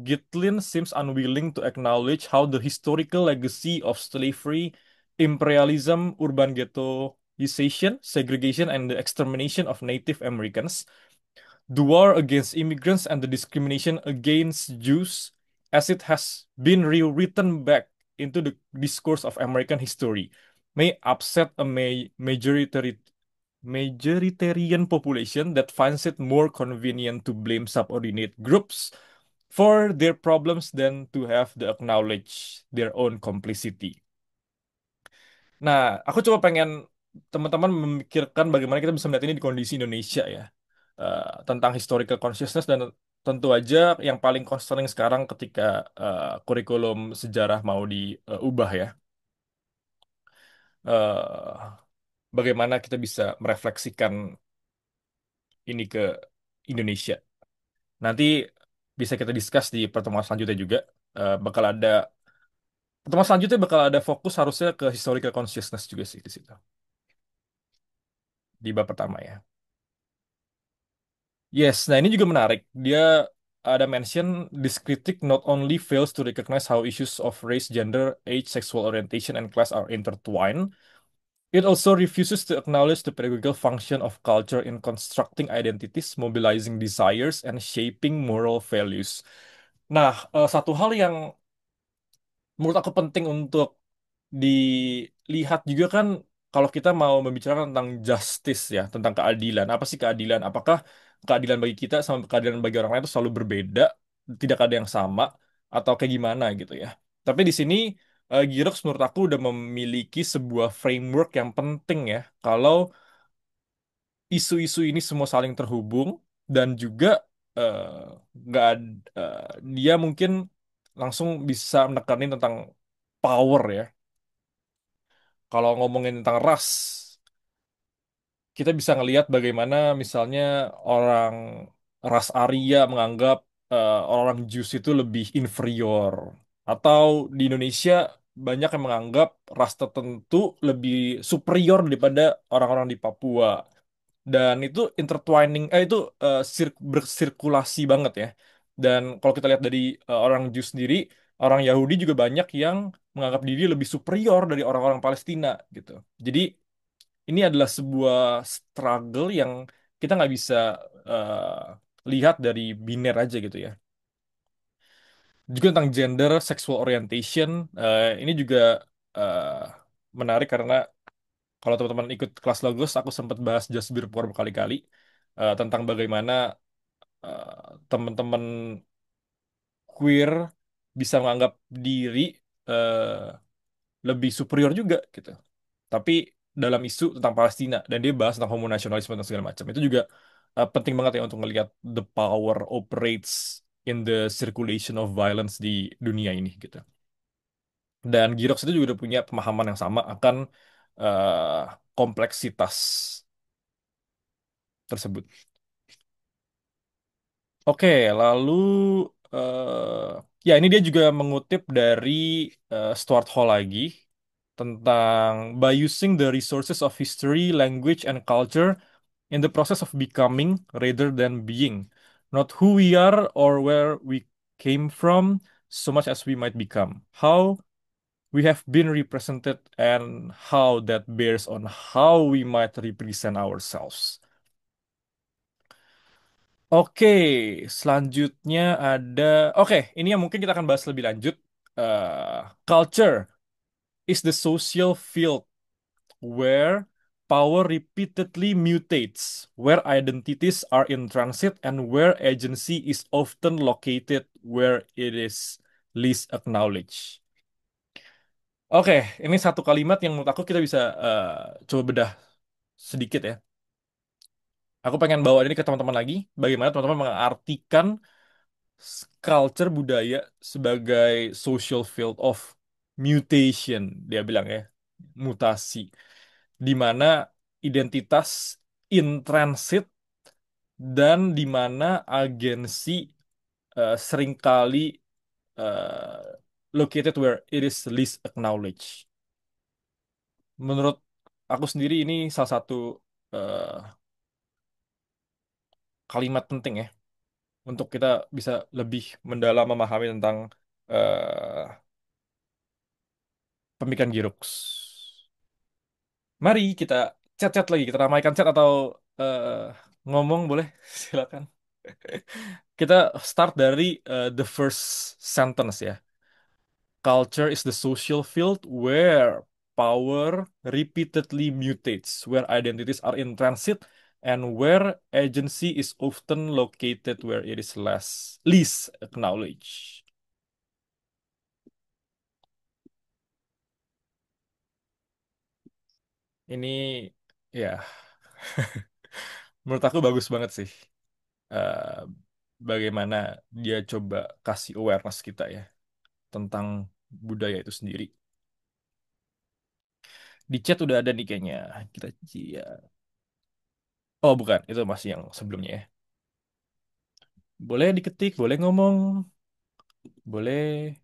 Gitlin seems unwilling to acknowledge how the historical legacy of slavery, imperialism, urban ghettoization, segregation, and the extermination of Native Americans, the war against immigrants, and the discrimination against Jews, as it has been rewritten back into the discourse of American history, may upset a majoritarian population that finds it more convenient to blame subordinate groups for their problems than to have to acknowledge their own complicity. Nah, aku coba pengen teman-teman memikirkan bagaimana kita bisa melihat ini di kondisi Indonesia ya. Tentang historical consciousness dan tentu aja yang paling concerning sekarang ketika kurikulum sejarah mau diubah ya. Eh, Bagaimana kita bisa merefleksikan ini ke Indonesia. Nanti bisa kita discuss di pertemuan selanjutnya juga. Bakal ada pertemuan selanjutnya bakal ada fokus harusnya ke historical consciousness juga sih di situ. Di bab pertama ya. Yes, nah ini juga menarik. Dia ada mention this critic not only fails to recognize how issues of race, gender, age, sexual orientation, and class are intertwined, it also refuses to acknowledge the pedagogical function of culture in constructing identities, mobilizing desires, and shaping moral values. Nah, satu hal yang menurut aku penting untuk dilihat juga kan kalau kita mau membicarakan tentang justice ya, tentang keadilan. Apa sih keadilan? Apakah keadilan bagi kita sama keadilan bagi orang lain itu selalu berbeda, tidak ada yang sama, atau kayak gimana gitu ya? Tapi di sini Girox menurut aku udah memiliki sebuah framework yang penting ya. Kalau isu-isu ini semua saling terhubung dan juga eh, nggak dia mungkin langsung bisa menekanin tentang power ya. Kalau ngomongin tentang ras, kita bisa ngelihat bagaimana misalnya orang ras Arya menganggap orang Jews itu lebih inferior, atau di Indonesia banyak yang menganggap ras tertentu lebih superior daripada orang-orang di Papua. Dan itu intertwining, itu bersirkulasi banget ya. Dan kalau kita lihat dari orang Jews sendiri, orang Yahudi juga banyak yang menganggap diri lebih superior dari orang-orang Palestina gitu. Jadi ini adalah sebuah struggle yang kita nggak bisa lihat dari biner aja gitu ya. Juga tentang gender, sexual orientation, ini juga eh, menarik karena kalau teman-teman ikut kelas Logos, aku sempat bahas just before berkali-kali tentang bagaimana teman-teman queer bisa menganggap diri eh, lebih superior juga gitu. Tapi dalam isu tentang Palestina dan dia bahas tentang homo nasionalisme dan segala macam itu juga penting banget ya untuk melihat the power operates in the circulation of violence di dunia ini gitu. Dan Girox itu juga udah punya pemahaman yang sama akan eh, kompleksitas tersebut. Oke, lalu ya ini dia juga mengutip dari Stuart Hall lagi tentang by using the resources of history, language, and culture in the process of becoming rather than being, not who we are or where we came from, so much as we might become. How we have been represented and how that bears on how we might represent ourselves. Oke, selanjutnya ada. Oke, ini yang mungkin kita akan bahas lebih lanjut. Culture is the social field where power repeatedly mutates, where identities are in transit, and where agency is often located where it is least acknowledged. Oke, ini satu kalimat yang menurut aku kita bisa coba bedah sedikit ya. Aku pengen bawa ini ke teman-teman lagi, bagaimana teman-teman mengartikan culture budaya sebagai social field of mutation, dia bilang ya, mutasi, di mana identitas in transit dan di mana agensi seringkali located where it is least acknowledged. Menurut aku sendiri ini salah satu eh, kalimat penting ya untuk kita bisa lebih mendalam memahami tentang eh, pemikiran Girox. Mari kita chat-chat lagi, kita ramaikan chat atau eh, ngomong boleh, silakan. Kita start dari the first sentence ya. Culture is the social field where power repeatedly mutates, where identities are in transit, and where agency is often located where it is least acknowledged. Ini ya menurut aku bagus banget sih. eh, Bagaimana dia coba kasih awareness kita ya tentang budaya itu sendiri. Di chat udah ada nih kayaknya. Kita ya. Oh bukan, itu masih yang sebelumnya ya. Boleh diketik, boleh ngomong, boleh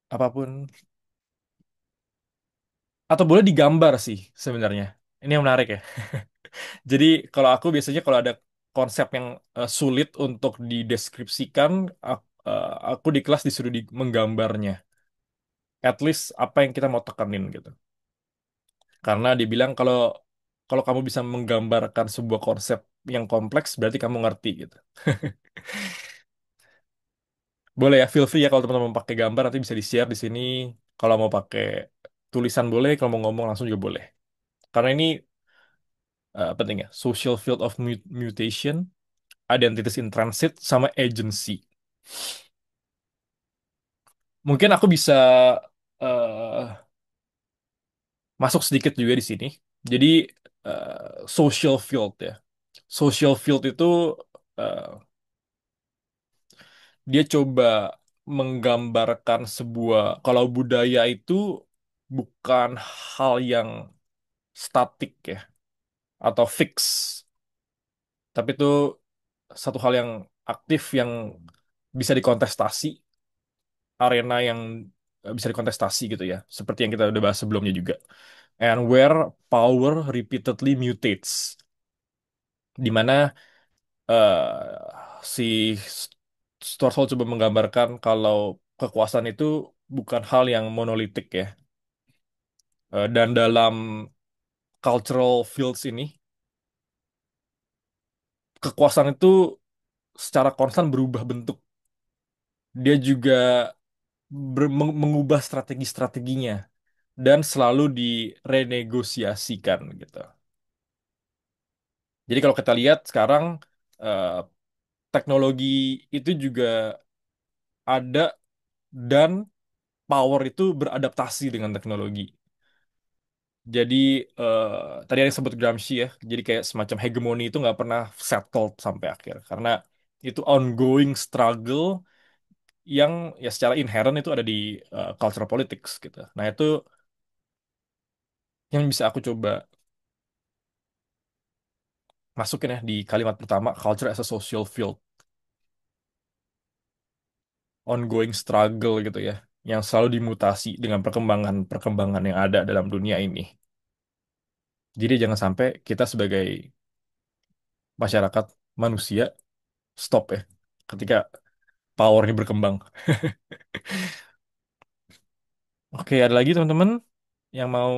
apapun. Atau boleh digambar sih sebenarnya. Ini yang menarik ya. Jadi kalau aku biasanya kalau ada konsep yang sulit untuk dideskripsikan, aku di kelas disuruh menggambarnya. At least apa yang kita mau tekanin gitu. Karena dibilang kalau kalau kamu bisa menggambarkan sebuah konsep yang kompleks, berarti kamu ngerti gitu. Boleh ya, feel free ya kalau teman-teman mau pakai gambar nanti bisa di-share di sini. Kalau mau pakai tulisan boleh, kalau mau ngomong langsung juga boleh. Karena ini penting ya, social field of mutation, identities in transit, sama agency. Mungkin aku bisa eh, masuk sedikit juga di sini. Jadi social field ya. Social field itu eh, dia coba menggambarkan sebuah kalau budaya itu bukan hal yang statik ya atau fix, tapi itu satu hal yang aktif yang bisa dikontestasi, arena yang bisa dikontestasi gitu ya, seperti yang kita udah bahas sebelumnya juga. And where power repeatedly mutates, di mana si Storsol coba menggambarkan kalau kekuasaan itu bukan hal yang monolitik ya. Dan dalam cultural fields ini, kekuasaan itu secara konstan berubah bentuk. Dia juga mengubah strategi-strateginya dan selalu direnegosiasikan gitu. Jadi kalau kita lihat sekarang eh, teknologi itu juga ada dan power itu beradaptasi dengan teknologi. Jadi eh, tadi yang disebut Gramsci ya, jadi kayak semacam hegemoni itu nggak pernah settled sampai akhir karena itu ongoing struggle yang ya secara inherent itu ada di cultural politics gitu. Nah itu yang bisa aku coba masukin ya di kalimat pertama, culture as a social field, ongoing struggle gitu ya, yang selalu dimutasi dengan perkembangan-perkembangan yang ada dalam dunia ini. Jadi jangan sampai kita sebagai masyarakat manusia stop ya ketika powernya berkembang. Oke, ada lagi teman-teman yang mau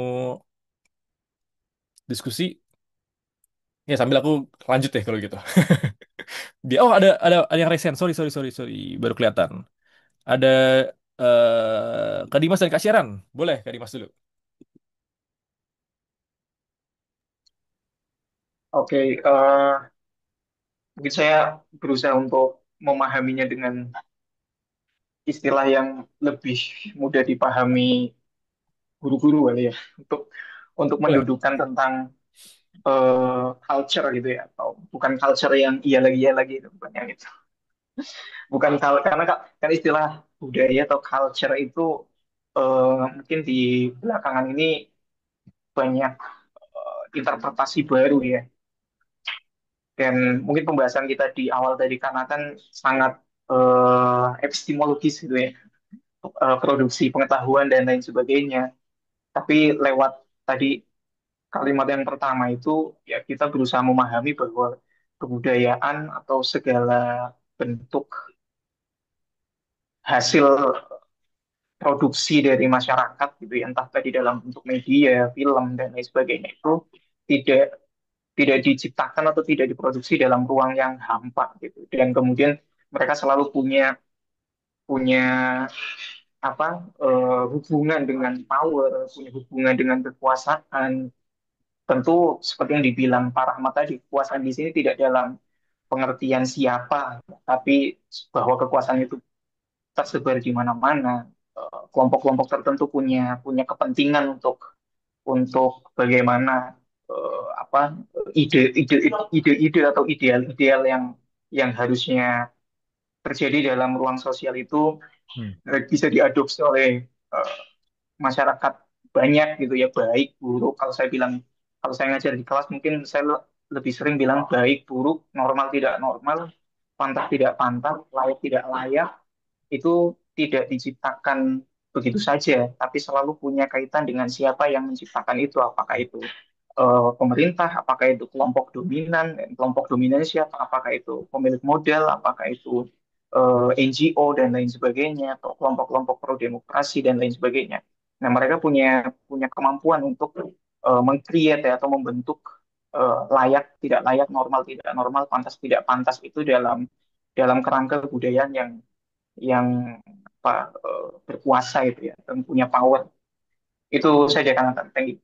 diskusi? Ya sambil aku lanjut ya kalau gitu. Oh ada yang resen. Sorry sorry sorry sorry. Baru kelihatan. Ada Kak Dimas dan Kak Sharon. Boleh Kak Dimas dulu. Oke, mungkin saya berusaha untuk memahaminya dengan istilah yang lebih mudah dipahami guru-guru kali ya, untuk Boleh. mendudukan tentang culture gitu ya, atau bukan culture yang iya lagi itu, bukan yang itu. Bukan karena kan istilah budaya atau culture itu mungkin di belakangan ini banyak interpretasi baru ya. Dan mungkin pembahasan kita di awal tadi karena kan sangat epistemologis gitu ya, produksi pengetahuan dan lain sebagainya. Tapi lewat tadi kalimat yang pertama itu ya kita berusaha memahami bahwa kebudayaan atau segala bentuk hasil produksi dari masyarakat gitu ya, entah tadi dalam bentuk media, film dan lain sebagainya itu tidak tidak diciptakan atau tidak diproduksi dalam ruang yang hampa gitu. Dan kemudian mereka selalu punya punya apa hubungan dengan power, punya hubungan dengan kekuasaan. Tentu seperti yang dibilang Pak Rahmat tadi, kekuasaan di sini tidak dalam pengertian siapa, tapi bahwa kekuasaan itu tersebar di mana-mana. Kelompok-kelompok tertentu punya punya kepentingan untuk bagaimana ide-ide atau ideal-ideal yang harusnya terjadi dalam ruang sosial itu Hmm. bisa diadopsi oleh eh, masyarakat banyak gitu ya, baik buruk. Kalau saya ngajar di kelas mungkin saya lebih sering bilang baik buruk, normal tidak normal, pantas tidak pantas, layak tidak layak, itu tidak diciptakan begitu saja, tapi selalu punya kaitan dengan siapa yang menciptakan itu, apakah itu pemerintah, apakah itu kelompok dominan, dan kelompok dominannya siapa, apakah itu pemilik modal, apakah itu NGO dan lain sebagainya, atau kelompok-kelompok pro demokrasi dan lain sebagainya. Nah, mereka punya punya kemampuan untuk meng-create ya, atau membentuk layak tidak layak, normal tidak normal, pantas tidak pantas itu dalam dalam kerangka kebudayaan yang berkuasa itu ya, dan punya power. Itu saja kan, thank you.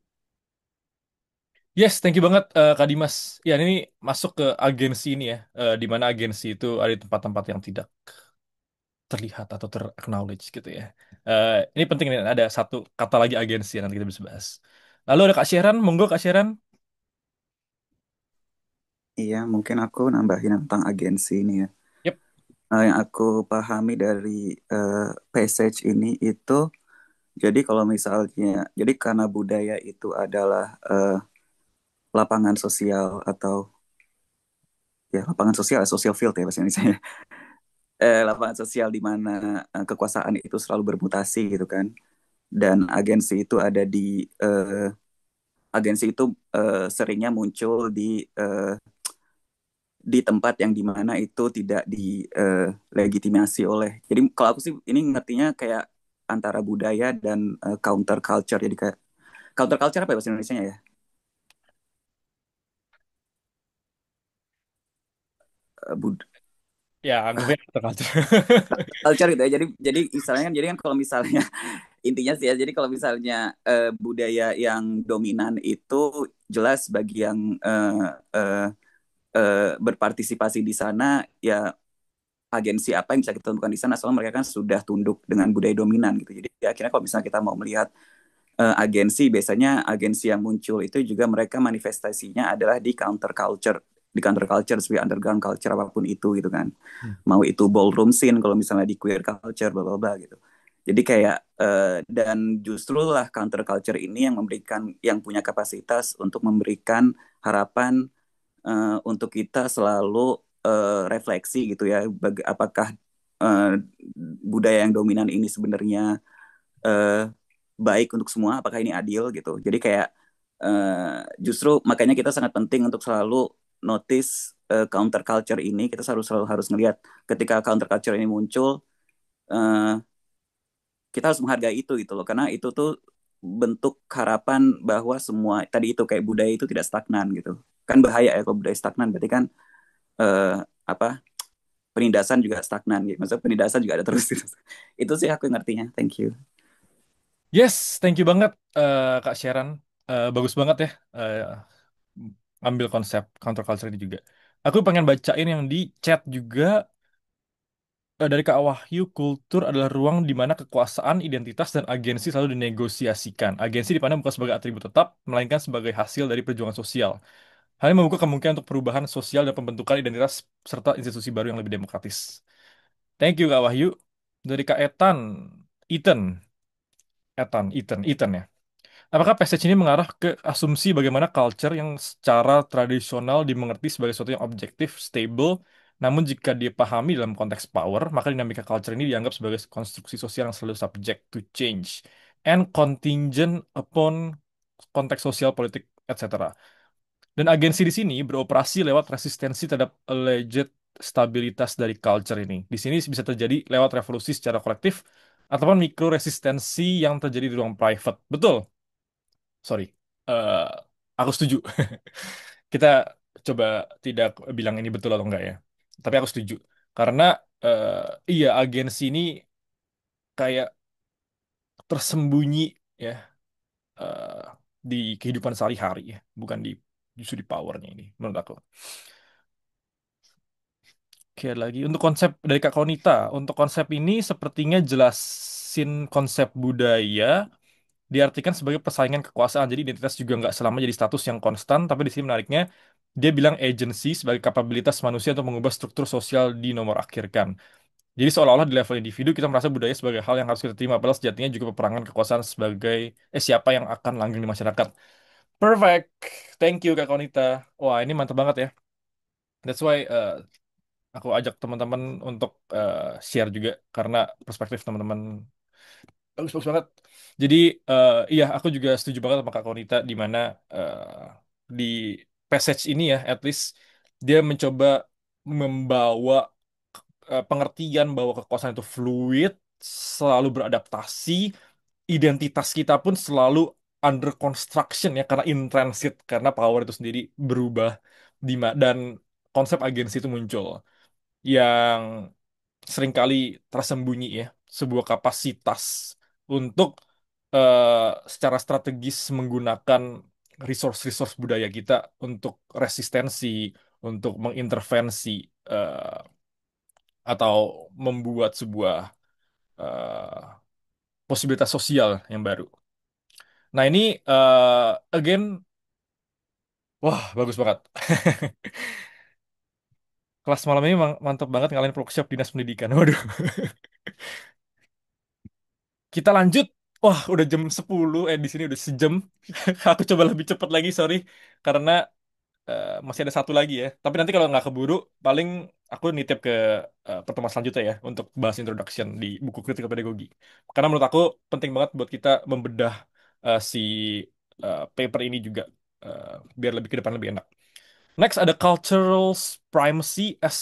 Yes, thank you banget Kak Dimas. Ya ini masuk ke agensi ini ya, di mana agensi itu ada di tempat-tempat yang tidak. terlihat atau ter-acknowledge gitu ya. Ini penting nih, ada satu kata lagi agensi yang nanti kita bisa bahas. Lalu ada Kak Sheran, monggo Kak Sheran. Iya, mungkin aku nambahin tentang agensi ini ya. Yep. Yang aku pahami dari passage ini itu, jadi kalau misalnya, jadi karena budaya itu adalah lapangan sosial atau ya lapangan sosial, social field ya bahasa Indonesia. Lapangan sosial di mana kekuasaan itu selalu bermutasi gitu kan. Dan agensi itu seringnya muncul di tempat yang dimana itu tidak dilegitimasi oleh. Jadi kalau aku sih ini ngertinya kayak antara budaya dan counter culture. Jadi kayak counter culture apa ya bahasa Indonesia ya? Eh, bud- Ya, anggapnya terculture. Culture gitu ya. Jadi misalnya kan kalau misalnya intinya sih ya. Jadi kalau misalnya budaya yang dominan itu jelas bagi yang eh, berpartisipasi di sana ya agensi apa yang bisa kita tentukan di sana soalnya mereka kan sudah tunduk dengan budaya dominan gitu. Jadi akhirnya kalau misalnya kita mau melihat agensi, biasanya agensi yang muncul itu juga mereka manifestasinya adalah di counter culture sebagai underground culture apapun itu gitu kan. Hmm. Mau itu ballroom scene kalau misalnya di queer culture bla bla bla gitu. Jadi kayak dan justru lah counter culture ini yang punya kapasitas untuk memberikan harapan untuk kita selalu refleksi gitu ya, apakah uh, budaya yang dominan ini sebenarnya uh, baik untuk semua, apakah ini adil gitu. Jadi kayak justru makanya kita sangat penting untuk selalu notice counter culture ini, kita selalu harus ngelihat ketika counter culture ini muncul, uh, kita harus menghargai itu gitu loh, karena itu tuh bentuk harapan bahwa semua tadi itu kayak budaya itu tidak stagnan gitu. Kan bahaya ya kalau budaya stagnan, berarti kan eh, apa penindasan juga stagnan gitu. Maksudnya penindasan juga ada terus gitu. Itu sih aku ngertinya. Thank you. Yes, thank you banget Kak Sheran. Bagus banget ya ambil konsep counterculture ini juga. Aku pengen bacain yang di chat juga dari Kak Wahyu, kultur adalah ruang di mana kekuasaan, identitas, dan agensi selalu dinegosiasikan. Agensi dipandang bukan sebagai atribut tetap, melainkan sebagai hasil dari perjuangan sosial. Hal ini membuka kemungkinan untuk perubahan sosial dan pembentukan identitas serta institusi baru yang lebih demokratis. Thank you Kak Wahyu. Dari Kak Ethan ya. Apakah passage ini mengarah ke asumsi bagaimana culture yang secara tradisional dimengerti sebagai sesuatu yang objektif, stable, namun jika dipahami dalam konteks power, maka dinamika culture ini dianggap sebagai konstruksi sosial yang selalu subject to change and contingent upon konteks sosial, politik, etc. Dan agensi di sini beroperasi lewat resistensi terhadap alleged stabilitas dari culture ini. Di sini bisa terjadi lewat revolusi secara kolektif ataupun mikro resistensi yang terjadi di ruang private. Betul? Sorry. Eh, aku setuju. Kita coba tidak bilang ini betul atau enggak ya. Tapi aku setuju. Karena iya agensi ini kayak tersembunyi ya eh, di kehidupan sehari-hari ya, bukan di justru di powernya ini menurut aku. Oke, lagi untuk konsep dari Kak Konita. Untuk konsep ini sepertinya jelasin konsep budaya diartikan sebagai persaingan kekuasaan. Jadi identitas juga nggak selama jadi status yang konstan, tapi di sini menariknya dia bilang agency sebagai kapabilitas manusia untuk mengubah struktur sosial dinomorakhirkan. Jadi seolah-olah di level individu kita merasa budaya sebagai hal yang harus kita terima, padahal sejatinya juga peperangan kekuasaan sebagai siapa yang akan langgeng di masyarakat. Perfect. Thank you Kak Konita. Wah, ini mantap banget ya. That's why aku ajak teman-teman untuk share juga karena perspektif teman-teman bagus bagus banget. Jadi iya aku juga setuju banget sama Kak Konita di mana di passage ini ya at least dia mencoba membawa pengertian bahwa kekuasaan itu fluid, selalu beradaptasi, identitas kita pun selalu under construction ya karena in transit karena power itu sendiri berubah dan konsep agensi itu muncul yang seringkali tersembunyi ya, sebuah kapasitas untuk secara strategis menggunakan resource-resource budaya kita untuk resistensi, untuk mengintervensi eh, atau membuat sebuah eh, posibilitas sosial yang baru. Nah ini again, wah bagus banget. Kelas malam ini mantap banget ngalahin workshop dinas pendidikan. Waduh. Kita lanjut. Wah, udah jam 10. Di sini udah sejam. Aku coba lebih cepat lagi, sorry. Karena masih ada satu lagi ya. Tapi nanti kalau nggak keburu, paling aku nitip ke pertemuan selanjutnya ya untuk bahas introduction di buku Critical Pedagogy. Karena menurut aku penting banget buat kita membedah si paper ini juga biar lebih ke depan lebih enak. Next ada cultural primacy as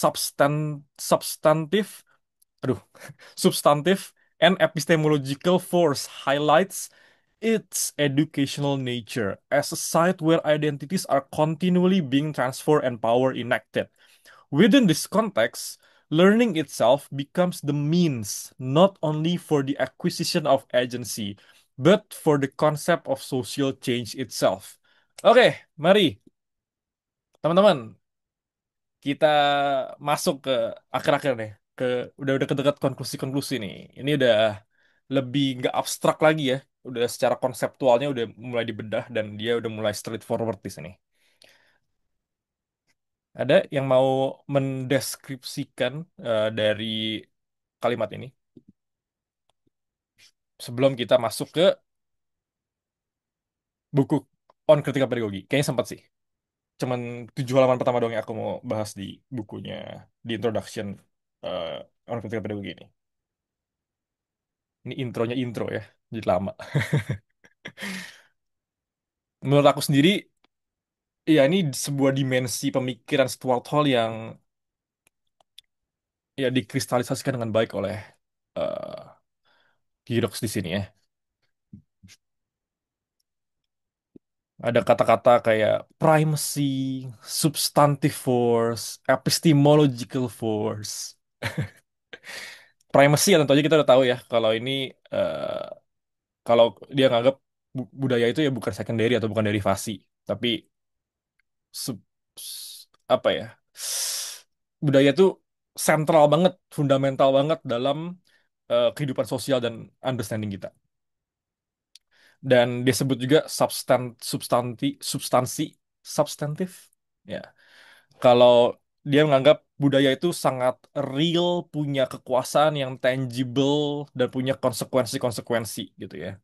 substantive, aduh, substantive and epistemological force highlights its educational nature as a site where identities are continually being transferred and power enacted. Within this context, learning itself becomes the means not only for the acquisition of agency, but for the concept of social change itself. Oke, mari teman-teman kita masuk ke akhir-akhir nih, ke udah dekat konklusi-konklusi nih. Ini udah lebih nggak abstrak lagi ya, udah secara konseptualnya udah mulai dibedah dan dia udah mulai straightforward di sini. Ada yang mau mendeskripsikan dari kalimat ini sebelum kita masuk ke buku On Critical Pedagogy? Kayaknya sempat sih. Cuman 7 halaman pertama doang yang aku mau bahas di bukunya, di introduction On Critical Pedagogy ini. Ini intronya intro ya, jadi lama. Menurut aku sendiri, ya ini sebuah dimensi pemikiran Stuart Hall yang ya dikristalisasikan dengan baik oleh uh, Girox di sini ya. Ada kata-kata kayak primacy, substantive force, epistemological force. Primacy ya tentu aja kita udah tahu ya kalau ini kalau dia nganggap budaya itu ya bukan secondary atau bukan derivasi, tapi sub- apa ya? Budaya itu sentral banget, fundamental banget dalam kehidupan sosial dan understanding kita. Dan disebut juga substansi, substantif. Ya, kalau dia menganggap budaya itu sangat real, punya kekuasaan yang tangible dan punya konsekuensi-konsekuensi gitu ya,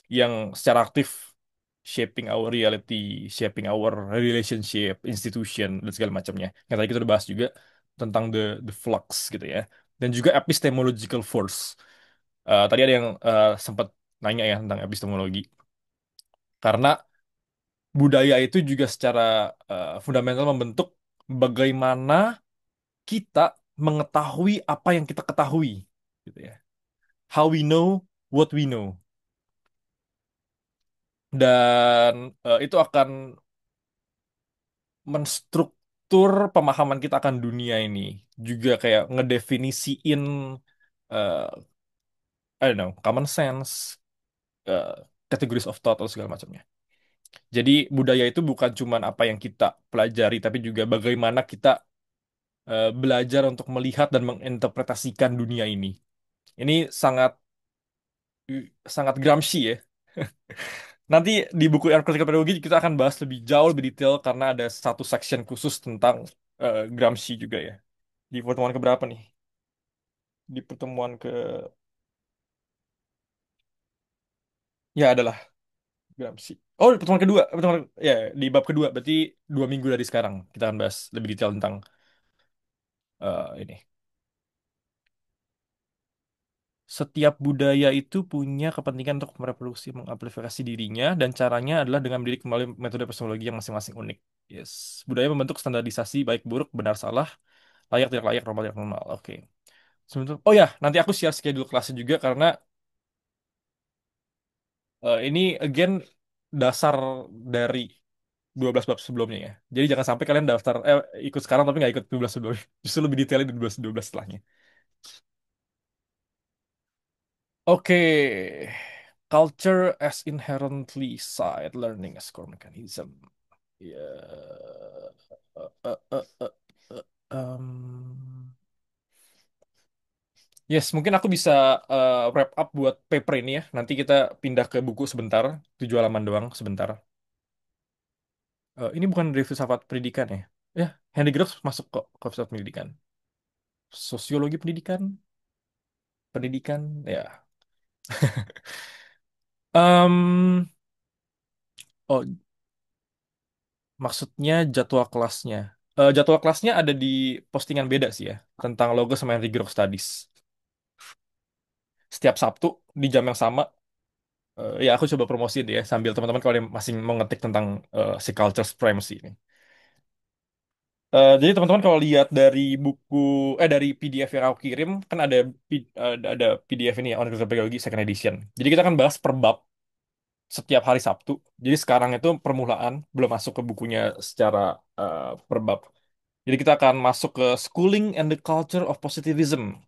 yang secara aktif shaping our reality, shaping our relationship, institution dan segala macamnya. Yang tadi kita udah bahas juga tentang the flux gitu ya, dan juga epistemological force. Tadi ada yang sempat nanya ya tentang epistemologi, karena budaya itu juga secara fundamental membentuk bagaimana kita mengetahui apa yang kita ketahui, gitu ya. How we know what we know, dan itu akan menstruktur pemahaman kita akan dunia ini, juga kayak ngedefinisiin eh I don't know, common sense, eh, categories of thought atau segala macamnya. Jadi budaya itu bukan cuman apa yang kita pelajari, tapi juga bagaimana kita belajar untuk melihat dan menginterpretasikan dunia ini. Ini sangat sangat Gramsci ya. Nanti di buku yang Critical Pedagogy kita akan bahas lebih jauh, lebih detail karena ada satu section khusus tentang Gramsci juga ya. Di pertemuan keberapa nih? Di pertemuan ke, ya adalah Gramsci. Oh, di pertemuan kedua, ya di bab kedua. Berarti 2 minggu dari sekarang kita akan bahas lebih detail tentang ini. Setiap budaya itu punya kepentingan untuk mereproduksi, mengamplifikasi dirinya, dan caranya adalah dengan mendidik melalui metode epistemologi yang masing-masing unik. Yes. Budaya membentuk standarisasi baik buruk, benar salah, layak tidak layak, normal tidak normal. Oke. Sebentar. Oh ya, nanti aku share schedule kelasnya juga karena ini again dasar dari 12 bab sebelumnya ya. Jadi jangan sampai kalian daftar ikut sekarang tapi nggak ikut 12 sebelumnya. Justru lebih detailnya di 12 setelahnya. Oke. Culture as inherently side learning as core mechanism. Ya. Eh, eh, eh, eh, em, Yes, mungkin aku bisa wrap up buat paper ini ya. Nanti kita pindah ke buku sebentar, 7 halaman doang sebentar. Ini bukan dari filsafat pendidikan ya. Ya, Henry Groves masuk ke filsafat pendidikan. Sosiologi pendidikan, pendidikan, ya. Em, oh, maksudnya jadwal kelasnya. Jadwal kelasnya ada di postingan beda sih ya, tentang logo sama Henry Groves Studies. Setiap Sabtu di jam yang sama. Ya aku coba promosiin deh ya, sambil teman-teman kalau yang masih mau ngetik tentang si culture supremacy ini. Jadi teman-teman kalau lihat dari buku, dari PDF yang aku kirim, kan ada ada PDF ini ya, On Critical Pedagogy Second Edition. Jadi kita akan bahas per bab setiap hari Sabtu. Jadi sekarang itu permulaan, belum masuk ke bukunya secara per bab. Jadi kita akan masuk ke Schooling and the Culture of Positivism.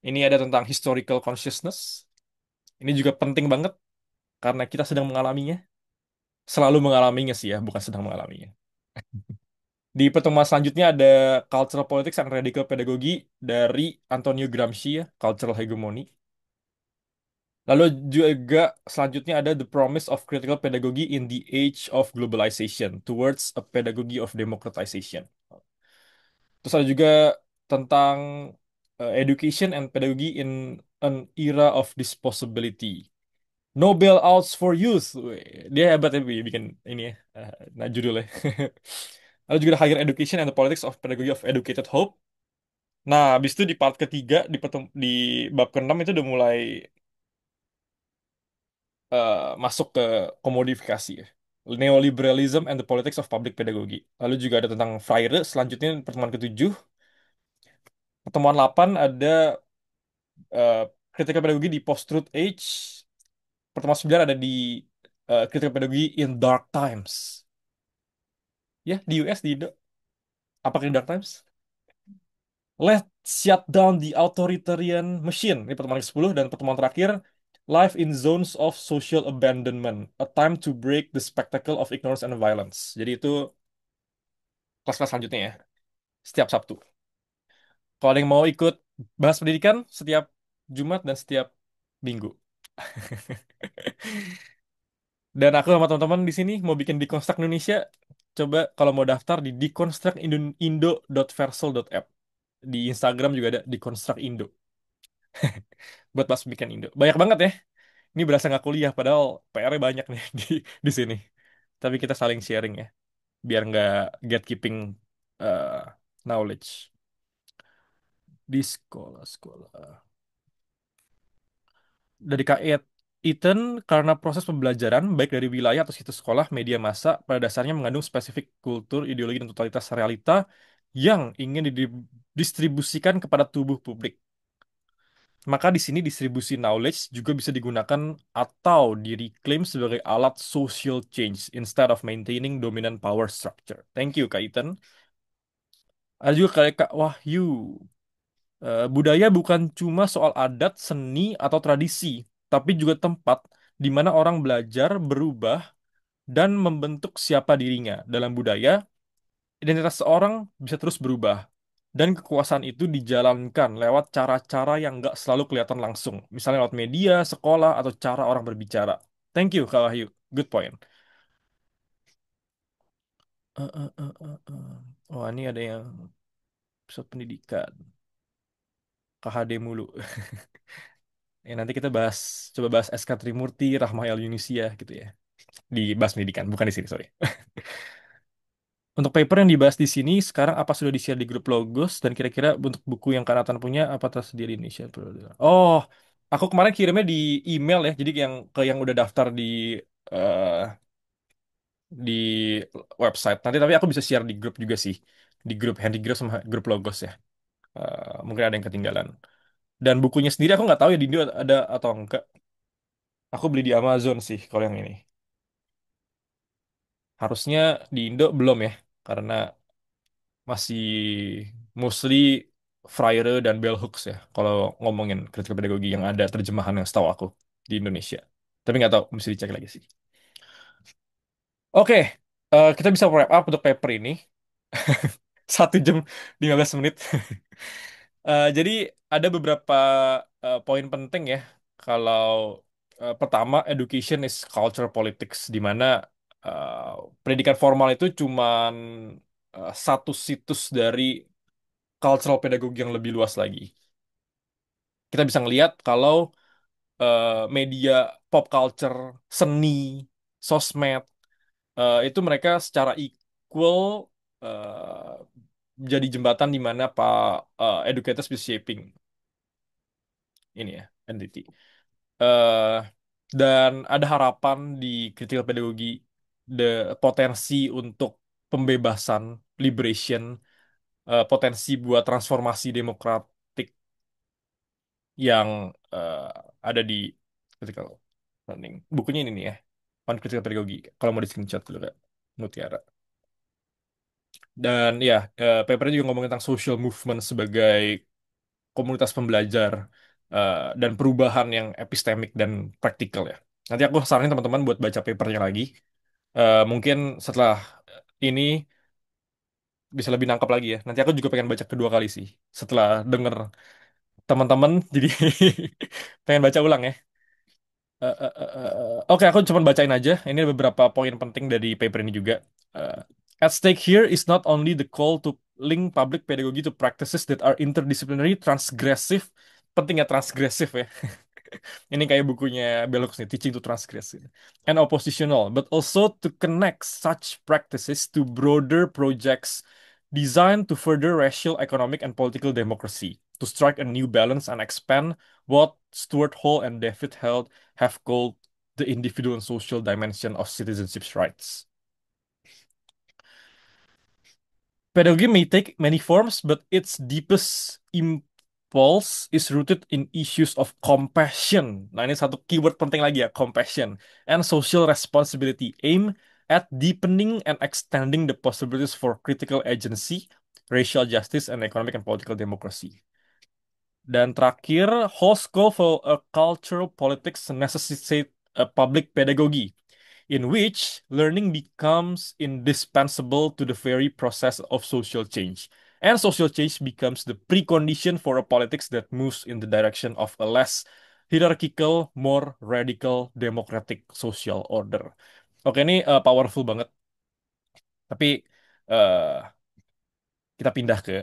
Ini ada tentang historical consciousness. Ini juga penting banget karena kita sedang mengalaminya. Selalu mengalaminya sih ya, bukan sedang mengalaminya. Di pertemuan selanjutnya ada Cultural Politics and Radical Pedagogy dari Antonio Gramsci ya, Cultural Hegemony. Lalu juga selanjutnya ada The Promise of Critical Pedagogy in the Age of Globalization Towards a Pedagogy of Democratization. Terus ada juga tentang Education and Pedagogy in an Era of Disposability. Nobel Outs for Youth. Wih, dia hebat ya bikin ini ya, nah judulnya. Lalu juga ada Higher Education and the Politics of Pedagogy of Educated Hope. Nah, habis itu di part ketiga, di bab ke-6 itu udah mulai masuk ke komodifikasi ya. Neoliberalism and the Politics of Public Pedagogy. Lalu juga ada tentang Freire, selanjutnya pertemuan ke-7. Pertemuan 8 ada uh, Critical Pedagogy di Post-Truth Age. Pertemuan 9 ada di Critical Pedagogy in Dark Times. Ya, di US, di Indo. Apakah di Dark Times? Let's shut down the authoritarian machine. Ini pertemuan ke-10 dan pertemuan terakhir Life in Zones of Social Abandonment, a time to break the spectacle of ignorance and violence. Jadi itu kelas-kelas selanjutnya ya, setiap Sabtu. Kalau ada yang mau ikut bahas pendidikan setiap Jumat dan setiap Minggu. Dan aku sama teman-teman di sini mau bikin Deconstruct Indonesia. Coba kalau mau daftar di deconstructindo.versal.app. Di Instagram juga ada Deconstruct Indo. Buat bahas pendidikan Indo. Banyak banget ya. Ini berasa nggak kuliah, padahal PR-nya banyak nih di sini. Tapi kita saling sharing ya, biar nggak gatekeeping uh, knowledge di sekolah-sekolah. Dari Kak Ethan, karena proses pembelajaran, baik dari wilayah atau situs sekolah, media massa, pada dasarnya mengandung spesifik kultur, ideologi, dan totalitas realita yang ingin didistribusikan kepada tubuh publik. Maka di sini distribusi knowledge juga bisa digunakan atau direclaim sebagai alat social change instead of maintaining dominant power structure. Thank you, Kak Ethan. Ada juga kayak Kak Wahyu. Budaya bukan cuma soal adat, seni, atau tradisi, tapi juga tempat di mana orang belajar, berubah, dan membentuk siapa dirinya. Dalam budaya, identitas seorang bisa terus berubah. Dan kekuasaan itu dijalankan lewat cara-cara yang nggak selalu kelihatan langsung. Misalnya lewat media, sekolah, atau cara orang berbicara. Thank you, Kak Wahyu. Good point. Eh, eh, eh, Oh, ini ada yang pusat pendidikan. KHD mulu. Ya, nanti kita coba bahas SK Trimurti, Rahma El Yunisia gitu ya. Di bahas pendidikan, bukan di sini, sorry. Untuk paper yang dibahas di sini, sekarang apa sudah di-share di grup Logos, dan kira-kira untuk buku yang Kanatan punya, apa tersedia di Indonesia? Oh, aku kemarin kirimnya di email ya, jadi yang udah daftar eh, di website. Nanti tapi aku bisa share di grup juga sih, di grup Handicraft sama grup Logos ya. Mungkin ada yang ketinggalan. Dan bukunya sendiri aku nggak tahu ya di Indo ada atau enggak. Aku beli di Amazon sih kalau yang ini. Harusnya di Indo belum ya, karena masih mostly Freire dan Bell Hooks ya. Kalau ngomongin kritik pedagogi yang ada terjemahan yang setahu aku di Indonesia. Tapi nggak tahu, mesti dicek lagi sih. Oke, kita bisa wrap up untuk paper ini. 1 jam 15 menit. Jadi ada beberapa poin penting ya. Kalau pertama, education is culture politics, di mana eh, pendidikan formal itu cuman satu situs dari cultural pedagogi yang lebih luas lagi. Kita bisa ngelihat kalau media pop culture, seni, sosmed, itu mereka secara equal eh, jadi jembatan di mana Pak educators bisa shaping ini ya entity. eh dan ada harapan di critical pedagogi, the potensi untuk pembebasan, liberation, potensi buat transformasi demokratik yang eh, ada di critical learning. Bukunya ini nih ya, on critical pedagogy. Kalau mau di screenshot dulu Kak Mutiara. Dan ya, papernya juga ngomongin tentang social movement sebagai komunitas pembelajar dan perubahan yang epistemik dan praktikal ya. Nanti aku saranin teman-teman buat baca papernya lagi. Mungkin setelah ini bisa lebih nangkap lagi ya. Nanti aku juga pengen baca kedua kali sih. Setelah denger teman-teman, jadi pengen baca ulang ya. Oke, aku cuma bacain aja. Ini ada beberapa poin penting dari paper ini juga. Uh, at stake here is not only the call to link public pedagogy to practices that are interdisciplinary, transgressive, penting ya transgresif ya. Ini kayak bukunya Bellux nih, Teaching to Transgress, gitu. And oppositional, but also to connect such practices to broader projects designed to further racial, economic, and political democracy, to strike a new balance and expand what Stuart Hall and David Held have called the individual and social dimension of citizenship rights. Pedagogy may take many forms, but its deepest impulse is rooted in issues of compassion. Nah, ini satu keyword penting lagi ya, compassion. And social responsibility aim at deepening and extending the possibilities for critical agency, racial justice, and economic and political democracy. Dan terakhir, host call for a cultural politics necessitate a public pedagogy in which learning becomes indispensable to the very process of social change. And social change becomes the precondition for a politics that moves in the direction of a less hierarchical, more radical, democratic social order. Oke, ini powerful banget. Tapi eh, kita pindah ke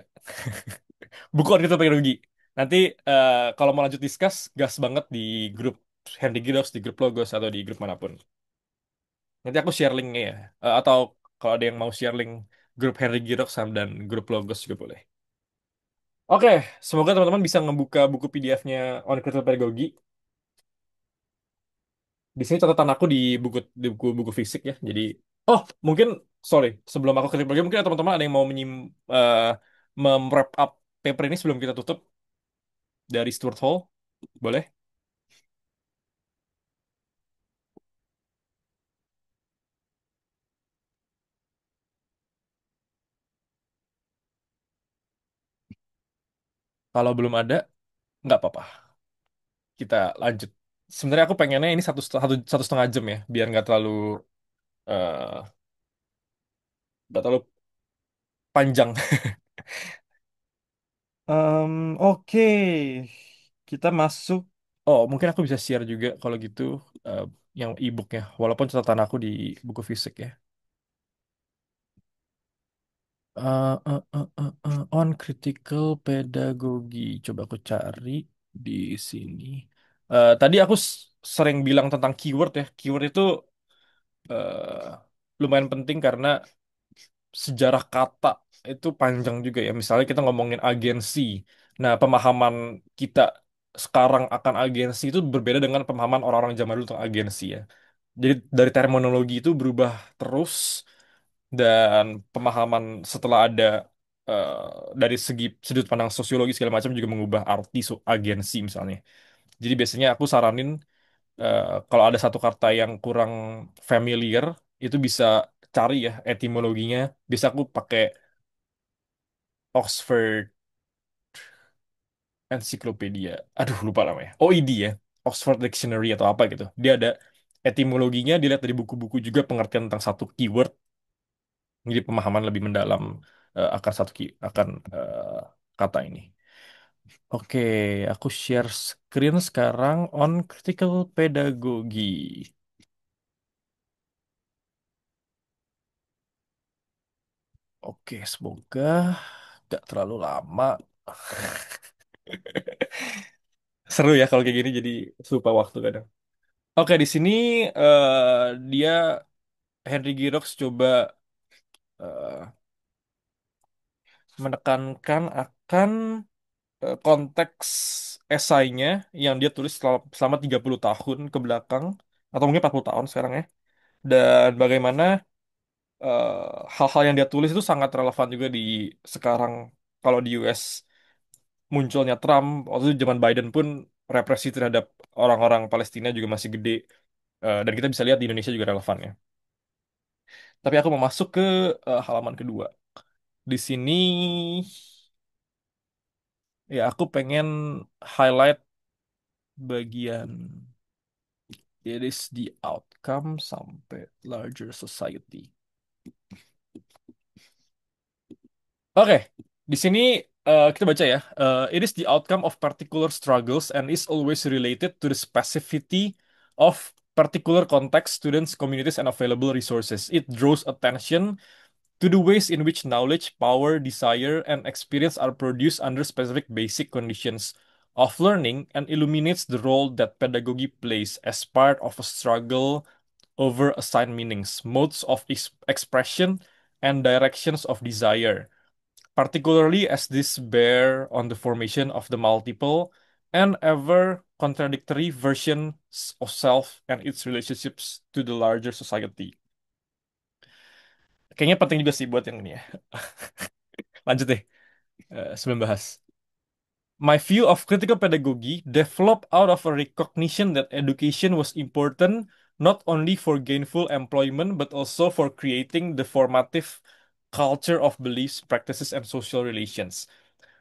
buku order teknologi. Nanti kalau mau lanjut discuss, gas banget di grup Handy Gidos, di grup Logos, atau di grup manapun. Nanti aku share linknya ya. Atau kalau ada yang mau share link grup Henry Girox dan grup Logos juga boleh. Oke, semoga teman-teman bisa ngebuka buku PDF-nya On Critical Pedagogy. Di sini catatan aku di buku fisik ya. Jadi, oh mungkin sorry, sebelum aku critical pedagogy, mungkin teman-teman ada yang mau mem-wrap up paper ini sebelum kita tutup dari Stuart Hall, boleh? Kalau belum ada, nggak apa-apa. Kita lanjut. Sebenarnya aku pengennya ini satu setengah jam ya, biar eh, nggak terlalu panjang. Oke, kita masuk. Oh, mungkin aku bisa share juga kalau gitu eh, yang e-booknya, walaupun catatan aku di buku fisik ya. On critical pedagogy, coba aku cari di sini. Tadi aku sering bilang tentang keyword ya. Keyword itu eh, lumayan penting karena sejarah kata itu panjang juga ya. Misalnya kita ngomongin agensi. Nah, pemahaman kita sekarang akan agensi itu berbeda dengan pemahaman orang-orang zaman dulu tentang agensi ya. Jadi dari terminologi itu berubah terus dan pemahaman setelah ada dari segi sudut pandang sosiologi segala macam juga mengubah arti agensi misalnya. Jadi biasanya aku saranin kalau ada satu kata yang kurang familiar itu bisa cari ya etimologinya. Bisa aku pakai Oxford Encyclopedia. Aduh, lupa namanya. OED ya. Oxford Dictionary atau apa gitu. Dia ada etimologinya, dilihat dari buku-buku juga pengertian tentang satu keyword. Jadi pemahaman lebih mendalam akan satu akan kata ini. Oke, aku share screen sekarang on critical pedagogy. Oke, semoga gak terlalu lama. Seru ya kalau kayak gini jadi lupa waktu kadang. Oke, di sini dia Henry Girox coba eh, menekankan akan konteks esainya yang dia tulis selama 30 tahun ke belakang atau mungkin 40 tahun sekarang ya. Dan bagaimana hal-hal yang dia tulis itu sangat relevan juga di sekarang kalau di US munculnya Trump, waktu itu zaman Biden pun represi terhadap orang-orang Palestina juga masih gede. Dan kita bisa lihat di Indonesia juga relevan ya. Tapi aku mau masuk ke halaman kedua. Di sini ya aku pengen highlight bagian it is the outcome sampai larger society. Oke, di sini kita baca ya. It is the outcome of particular struggles and is always related to the specificity of particular context, students, communities, and available resources. It draws attention to the ways in which knowledge, power, desire, and experience are produced under specific basic conditions of learning and illuminates the role that pedagogy plays as part of a struggle over assigned meanings, modes of expression, and directions of desire, particularly as this bear on the formation of the multiple and ever contradictory versions of self and its relationships to the larger society. Kayaknya penting juga sih buat yang ini ya. Lanjut deh, sebelum bahas. My view of critical pedagogy developed out of a recognition that education was important not only for gainful employment but also for creating the formative culture of beliefs, practices, and social relations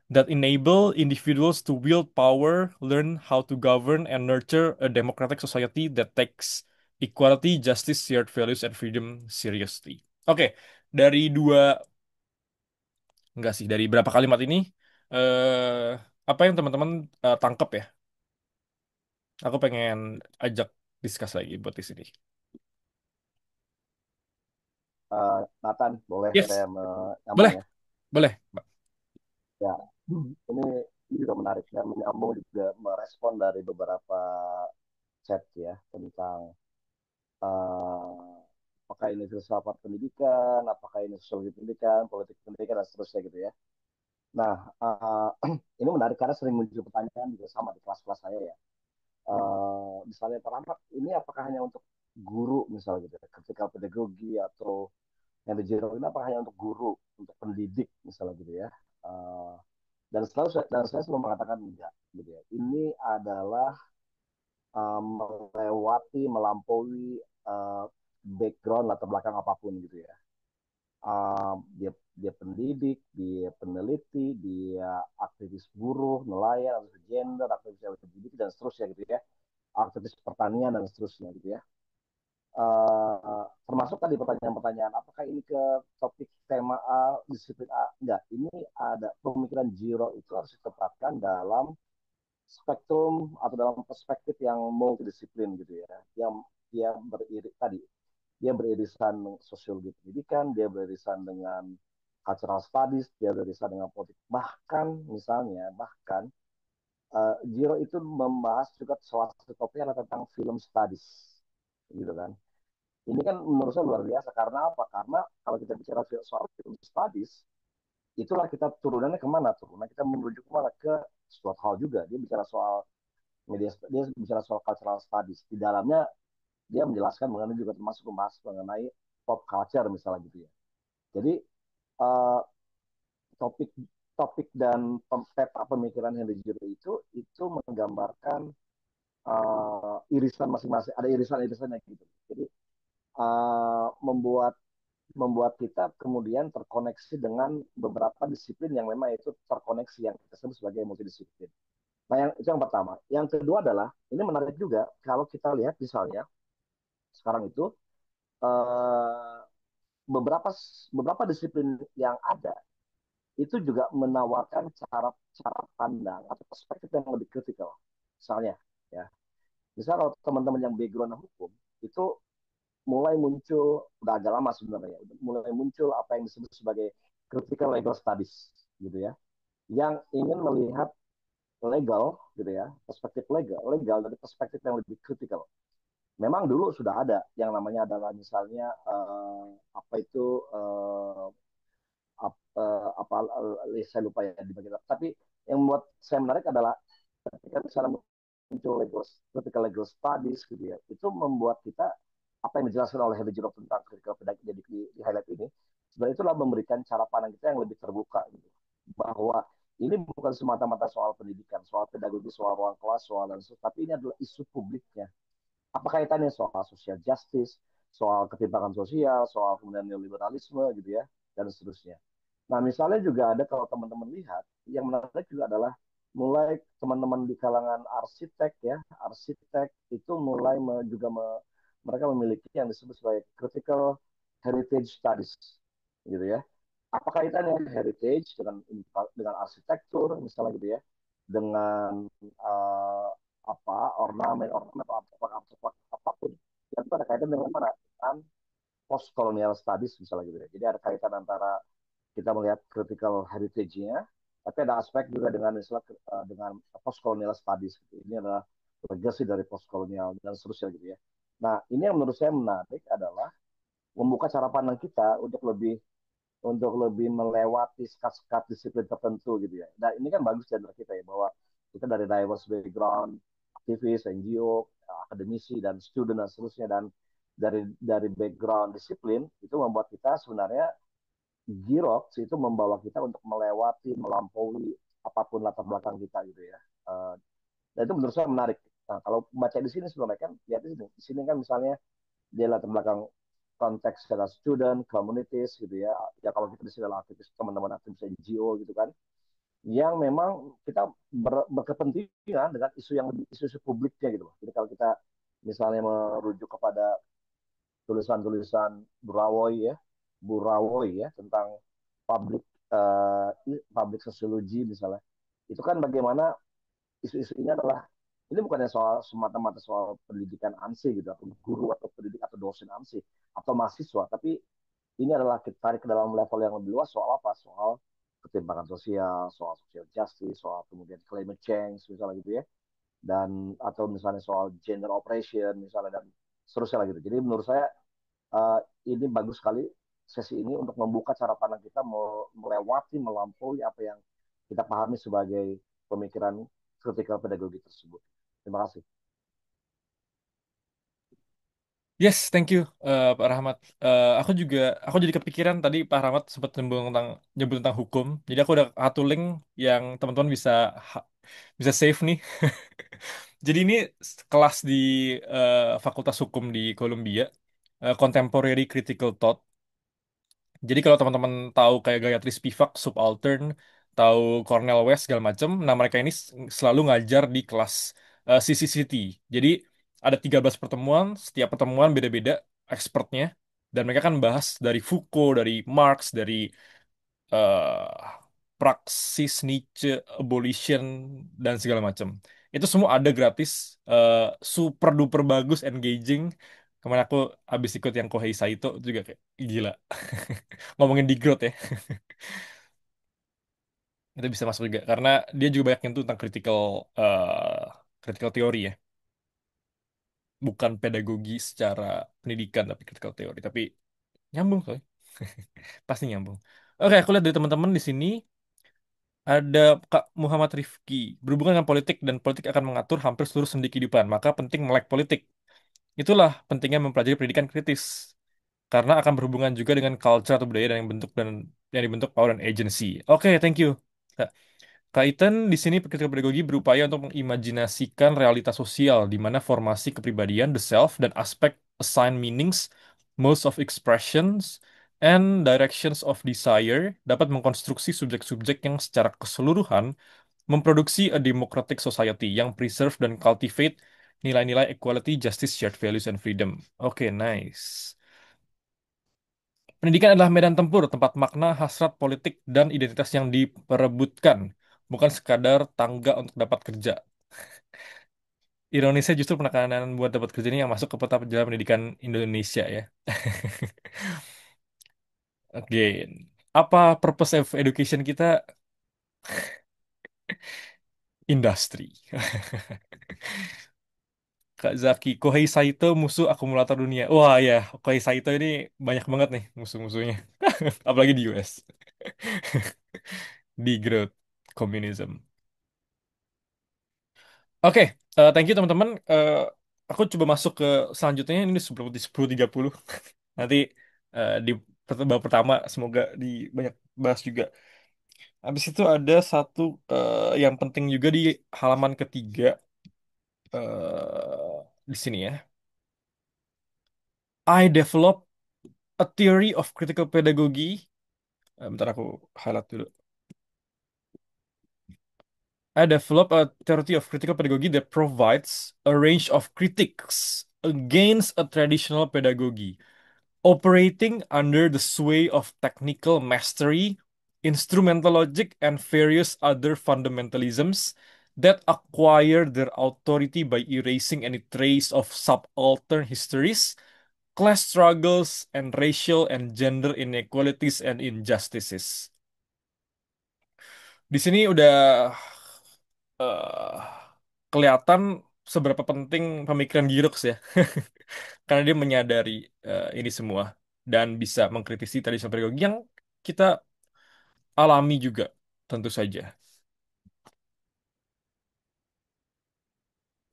that enable individuals to wield power, learn how to govern, and nurture a democratic society that takes equality, justice, shared values, and freedom seriously. Oke, dari dua, enggak sih, dari berapa kalimat ini, eh apa yang teman-teman tangkap ya? Aku pengen ajak discuss lagi buat di sini. Nathan, boleh saya Yes, menyambung boleh, ya? boleh, Mbak. Ya, ini juga menarik ya, menyambung juga merespon dari beberapa chat ya tentang apakah ini filsafat pendidikan, apakah ini sosiologi pendidikan, politik pendidikan, dan seterusnya gitu ya. Nah, ini menarik karena sering muncul pertanyaan juga sama di kelas-kelas saya ya. Misalnya Pak ini apakah hanya untuk guru misalnya gitu ya, ketika pedagogi atau yang digital ini apakah hanya untuk guru, untuk pendidik misalnya gitu ya. Uh, dan saya selalu mengatakan enggak gitu ya. Ini adalah melewati, melampaui background latar belakang apapun gitu ya. Dia dia pendidik, dia peneliti, dia aktivis buruh, nelayan, aktivis gender, aktivis LGBT dan seterusnya gitu ya, aktivis pertanian dan seterusnya gitu ya. Termasuk tadi pertanyaan-pertanyaan apakah ini ke topik tema A, disiplin A, enggak, ini ada pemikiran Jiro itu harus ditempatkan dalam spektrum atau dalam perspektif yang multidisiplin gitu ya, yang dia beririk tadi, dia beririsan sosiologi pendidikan, dia beririsan dengan cultural studies, dia beririsan dengan politik, bahkan Jiro itu membahas juga salah satu topiknya tentang film studies gitu kan. Ini kan menurut saya luar biasa karena apa? Karena kalau kita bicara soal film studies, itulah kita turunannya kemana? Turunan kita menuju kemana? Ke suatu hal juga. Dia bicara soal media, dia bicara soal cultural studies. Di dalamnya dia menjelaskan mengenai juga termasuk membahas mengenai pop culture misalnya gitu ya. Jadi uh, topik topik dan peta pemikiran Henry Giro itu menggambarkan irisan masing-masing. Ada irisan-irisannya gitu. Jadi membuat membuat kita kemudian terkoneksi dengan beberapa disiplin yang memang itu terkoneksi yang kita sebut sebagai multidisiplin. Nah, itu yang pertama. Yang kedua adalah ini menarik juga kalau kita lihat misalnya sekarang itu eh, beberapa beberapa disiplin yang ada itu juga menawarkan cara cara pandang atau perspektif yang lebih kritikal. Misalnya, ya, misal kalau teman-teman yang background hukum itu mulai muncul, udah agak lama sebenarnya, mulai muncul apa yang disebut sebagai critical legal studies, gitu ya, yang ingin melihat legal, gitu ya, perspektif legal, legal dari perspektif yang lebih kritikal. Memang dulu sudah ada yang namanya adalah misalnya apa itu apa saya lupa ya di bagian. Tapi yang membuat saya menarik adalah ketika misalnya muncul legal, critical legal studies gitu ya, itu membuat kita apa yang dijelaskan oleh Hedi Jerome tentang critical pedagogy di highlight ini, sebenarnya itulah memberikan cara pandang kita yang lebih terbuka gitu. Bahwa ini bukan semata-mata soal pendidikan, soal pedagogi, soal ruang kelas, soal dan tapi ini adalah isu publiknya. Apa kaitannya soal social justice, soal ketimpangan sosial, soal kemudian neoliberalisme gitu ya, dan seterusnya. Nah, misalnya juga ada kalau teman-teman lihat, yang menarik juga adalah mulai teman-teman di kalangan arsitek ya, arsitek itu mulai juga mereka memiliki yang disebut sebagai critical heritage studies, gitu ya. Apa kaitannya heritage dengan arsitektur misalnya gitu ya, dengan apa ornamen atau artefak apapun yang itu ada kaitan dengan mana? Dengan post colonial studies misalnya gitu ya. Jadi ada kaitan antara kita melihat critical heritage-nya, tapi ada aspek juga dengan misalnya dengan post colonial studies. Gitu. Ini adalah legacy dari post colonial dan seterusnya gitu ya. Nah, ini yang menurut saya menarik adalah membuka cara pandang kita untuk lebih melewati sekat-sekat disiplin tertentu gitu ya. Dan ini kan bagus dari kita ya bahwa kita dari diverse background, aktivis, NGO, akademisi dan student dan seterusnya dan dari background disiplin itu membuat kita sebenarnya Girox itu membawa kita untuk melewati, melampaui apapun latar belakang kita gitu ya. Dan itu menurut saya menarik. Nah, kalau baca di sini sebenarnya kan lihat di sini kan misalnya dia latar belakang konteks secara student, communities gitu ya. Ya kalau kita di sini adalah aktivis teman-teman aktivis NGO gitu kan, yang memang kita berkepentingan dengan isu yang isu-isu publiknya gitu. Jadi kalau kita misalnya merujuk kepada tulisan-tulisan Burawoy ya tentang public uh, public sociology misalnya, itu kan bagaimana isu-isu ini adalah ini bukannya soal semata-mata soal pendidikan ANSI gitu atau guru atau pendidik atau dosen ANSI atau mahasiswa, tapi ini adalah kita tarik ke dalam level yang lebih luas soal apa? Soal ketimpangan sosial, soal social justice, soal kemudian climate change misalnya gitu ya, dan atau misalnya soal gender oppression misalnya dan seterusnya gitu. Jadi menurut saya uh, ini bagus sekali sesi ini untuk membuka cara pandang kita melewati, melampaui apa yang kita pahami sebagai pemikiran kritikal pedagogi tersebut. Terima kasih. Yes, thank you, Pak Rahmat. Aku jadi kepikiran tadi Pak Rahmat sempat nyebut tentang hukum. Jadi aku udah satu link yang teman-teman bisa save nih. Jadi ini kelas di Fakultas Hukum di Columbia, Contemporary Critical Thought. Jadi kalau teman-teman tahu kayak Gayatri Spivak, Subaltern, tahu Cornel West segala macam, nah mereka ini selalu ngajar di kelas CCCT. Jadi ada 13 pertemuan, setiap pertemuan beda-beda expertnya, dan mereka kan bahas dari Foucault, dari Marx, dari eh, praksis Nietzsche, abolition, dan segala macam. Itu semua ada gratis, eh, super duper bagus, engaging. Kemarin aku habis ikut yang Kohei Saito juga kayak gila. Ngomongin di growth ya, itu bisa masuk juga karena dia juga banyak nyentuh tentang critical teori ya, bukan pedagogi secara pendidikan tapi critical teori. Tapi nyambung soalnya, pasti nyambung. Oke, aku lihat dari teman-teman di sini ada Kak Muhammad Rifki. Berhubungan dengan politik dan politik akan mengatur hampir seluruh sendi kehidupan, maka penting melek politik. Itulah pentingnya mempelajari pendidikan kritis. Karena akan berhubungan juga dengan culture atau budaya dan yang dibentuk power dan agency. Oke, thank you. Kak. Kaitan di sini ketika pedagogi berupaya untuk mengimajinasikan realitas sosial di mana formasi kepribadian, the self, dan aspek assign meanings, modes of expressions, and directions of desire dapat mengkonstruksi subjek-subjek yang secara keseluruhan memproduksi a democratic society yang preserve dan cultivate nilai-nilai equality, justice, shared values, and freedom. Oke, nice. Pendidikan adalah medan tempur, tempat makna, hasrat politik, dan identitas yang diperebutkan, bukan sekadar tangga untuk dapat kerja. Ironisnya justru penekanan buat dapat kerja ini yang masuk ke peta perjalanan pendidikan Indonesia ya. Oke, apa purpose of education kita? Industri. Kak Zaki, Kohei Saito musuh akumulator dunia. Wah ya, Kohei Saito ini banyak banget nih musuh-musuhnya. Apalagi di US. Di growth communism. Oke, thank you teman-teman. Aku coba masuk ke selanjutnya. Ini seperti 10.30. Nanti di babak pertama semoga di banyak bahas juga. Habis itu ada satu yang penting juga di halaman ketiga di sini ya. I develop a theory of critical pedagogy. Bentar aku highlight dulu. I develop a theory of critical pedagogy that provides a range of critiques against a traditional pedagogy, operating under the sway of technical mastery, instrumental logic, and various other fundamentalisms that acquire their authority by erasing any trace of subaltern histories, class struggles, and racial and gender inequalities and injustices. Di sini udah eh, kelihatan seberapa penting pemikiran Girox ya. Karena dia menyadari ini semua dan bisa mengkritisi tradisi pedagogi yang kita alami juga, tentu saja.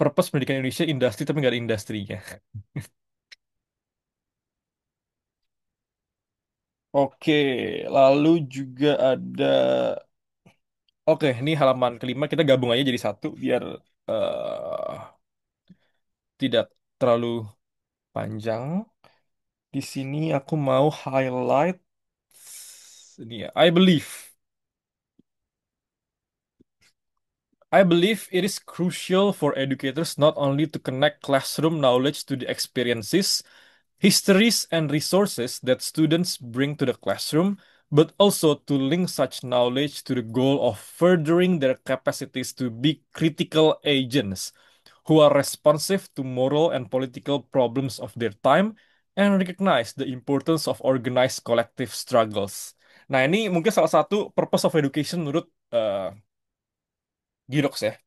Purpose pendidikan Indonesia industri tapi nggak ada industrinya. Oke, lalu juga ada. Oke, ini halaman kelima kita gabung aja jadi satu biar eh, tidak terlalu panjang. Di sini aku mau highlight ini ya. I believe it is crucial for educators not only to connect classroom knowledge to the experiences, histories, and resources that students bring to the classroom, but also to link such knowledge to the goal of furthering their capacities to be critical agents who are responsive to moral and political problems of their time and recognize the importance of organized collective struggles. Nah, ini mungkin salah satu purpose of education menurut Girox ya,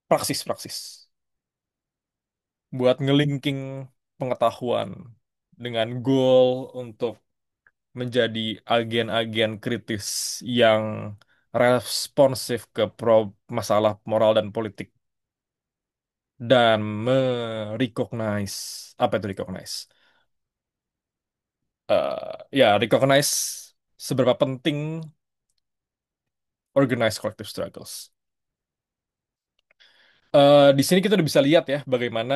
praksis-praksis. Buat ngelinking pengetahuan dengan goal untuk menjadi agen-agen kritis yang responsif ke masalah moral dan politik dan merecognize apa itu recognize? Ya, recognize seberapa penting organized collective struggles. Di sini kita udah bisa lihat ya bagaimana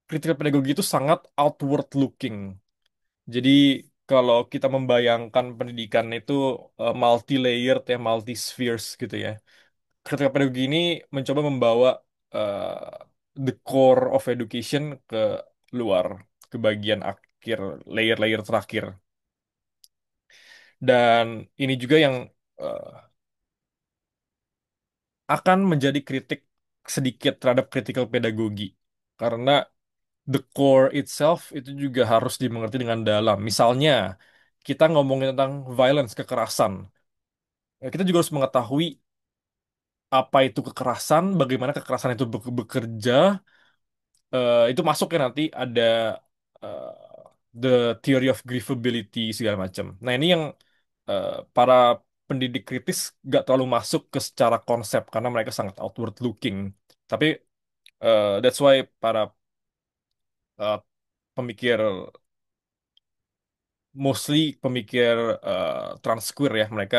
critical pedagogy itu sangat outward looking. Jadi kalau kita membayangkan pendidikan itu multi-layered ya, multi-spheres gitu ya. Critical pedagogy ini mencoba membawa the core of education ke luar, ke bagian akhir, layer-layer terakhir. Dan ini juga yang eh, akan menjadi kritik sedikit terhadap critical pedagogy. Karena the core itself itu juga harus dimengerti dengan dalam. Misalnya, kita ngomongin tentang violence, kekerasan. Ya, kita juga harus mengetahui apa itu kekerasan, bagaimana kekerasan itu bekerja. Itu masuk ya nanti ada eh, the theory of grievability segala macam. Nah ini yang para pendidik kritis gak terlalu masuk ke secara konsep karena mereka sangat outward looking. Tapi that's why para eh, pemikir mostly pemikir transqueer ya mereka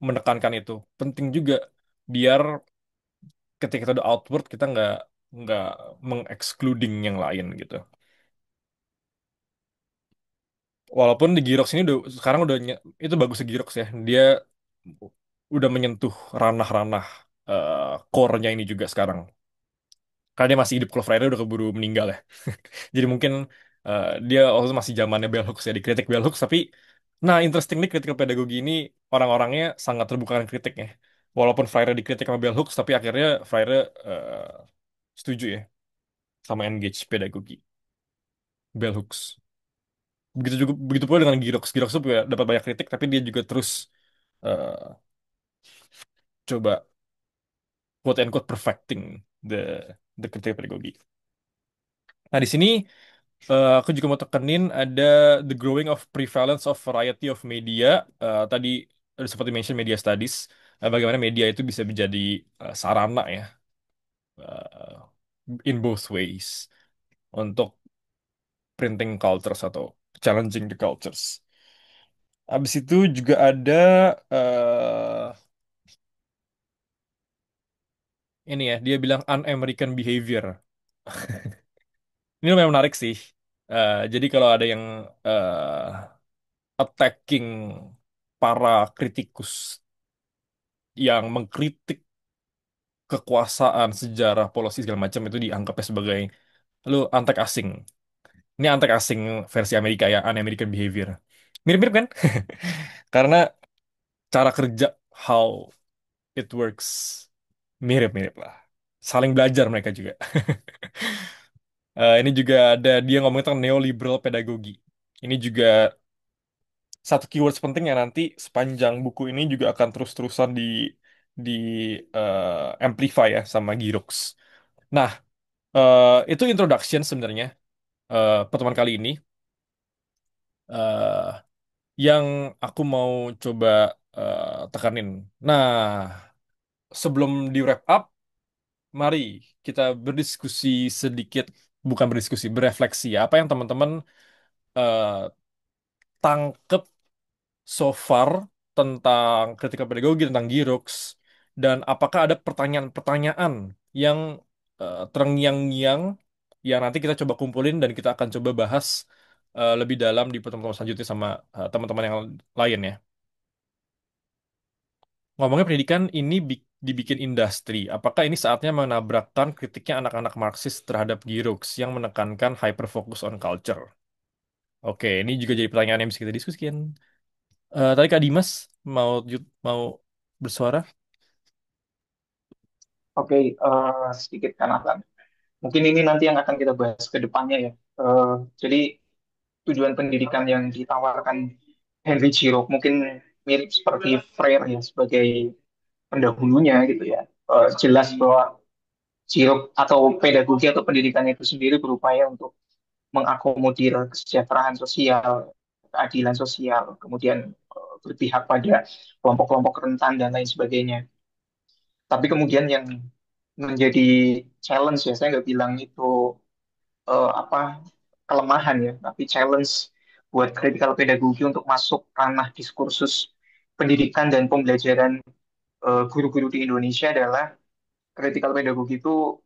menekankan itu penting juga biar ketika kita udah outward kita nggak mengekskluding yang lain gitu. Walaupun di Girox ini udah sekarang udah itu bagus di Girox ya. Dia udah menyentuh ranah-ranah core-nya ini juga sekarang. Karena dia masih hidup kalau Friday udah keburu meninggal ya. Jadi mungkin Dia waktu itu masih zamannya bell hooks ya, dikritik bell hooks, tapi nah interestingly critical pedagogy ini orang-orangnya sangat terbuka dengan kritiknya. Walaupun Freire dikritik sama bell hooks, tapi akhirnya Freire setuju ya sama engage pedagogi bell hooks. Begitu pula dengan Girox. Girox tuh juga dapat banyak kritik, tapi dia juga terus eh, coba quote unquote perfecting the critical pedagogy. Nah, di sini aku juga mau tekenin ada the growing of prevalence of variety of media. Tadi seperti mention media studies, bagaimana media itu bisa menjadi sarana ya, eh, in both ways untuk printing cultures atau challenging the cultures. Habis itu juga ada ini ya, dia bilang un-American behavior. Ini lumayan menarik sih. Jadi kalau ada yang attacking para kritikus yang mengkritik kekuasaan, sejarah, polisi segala macam itu dianggapnya sebagai lu antek asing. Ini antek asing versi Amerika ya, un-American behavior. Mirip-mirip kan? Karena cara kerja, how it works, mirip-mirip lah. Saling belajar mereka juga. Ini juga ada dia ngomongin tentang neoliberal pedagogi. Ini juga satu keywords penting yang nanti sepanjang buku ini juga akan terus-terusan di amplify ya sama Girox. Nah, itu introduction sebenarnya pertemuan kali ini. eh yang aku mau coba tekanin. Nah, sebelum di wrap up, mari kita berdiskusi sedikit, bukan berdiskusi, berefleksi ya. Apa yang teman-teman eh, tangkep so far tentang kritikal pedagogi, tentang Girox, dan apakah ada pertanyaan-pertanyaan yang terngiang-ngiang yang nanti kita coba kumpulin dan kita akan coba bahas lebih dalam di pertemuan selanjutnya sama teman-teman yang lain ya. Ngomongnya pendidikan ini dibikin industri. Apakah ini saatnya menabrakkan kritiknya anak-anak Marxis terhadap Girox yang menekankan hyperfocus on culture? Oke, ini juga jadi pertanyaan yang bisa kita diskusikan. Tadi Kak Dimas mau bersuara? Oke, sedikit kan. Mungkin ini nanti yang akan kita bahas ke depannya ya. Jadi tujuan pendidikan yang ditawarkan Henry Giraud mungkin mirip seperti Freire ya sebagai pendahulunya gitu ya. Jelas bahwa Giraud atau pedagogi atau pendidikan itu sendiri berupaya untuk mengakomodir kesejahteraan sosial, keadilan sosial, kemudian berpihak pada kelompok-kelompok rentan dan lain sebagainya. Tapi kemudian yang menjadi challenge ya, saya nggak bilang itu apa kelemahan ya, tapi challenge buat critical pedagogi untuk masuk ranah diskursus pendidikan dan pembelajaran guru-guru di Indonesia adalah critical pedagogi itu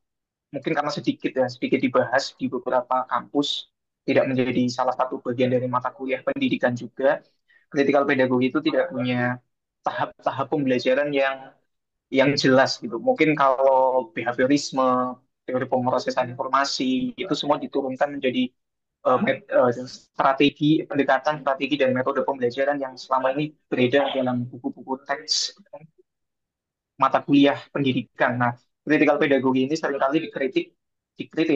mungkin karena sedikit dibahas di beberapa kampus, tidak menjadi salah satu bagian dari mata kuliah pendidikan juga. Critical pedagogi itu tidak punya tahap-tahap pembelajaran yang jelas gitu. Mungkin kalau behaviorisme, teori pemrosesan informasi itu semua diturunkan menjadi strategi pendekatan, strategi dan metode pembelajaran yang selama ini beredar dalam buku-buku teks mata kuliah pendidikan. Nah, critical pedagogi ini seringkali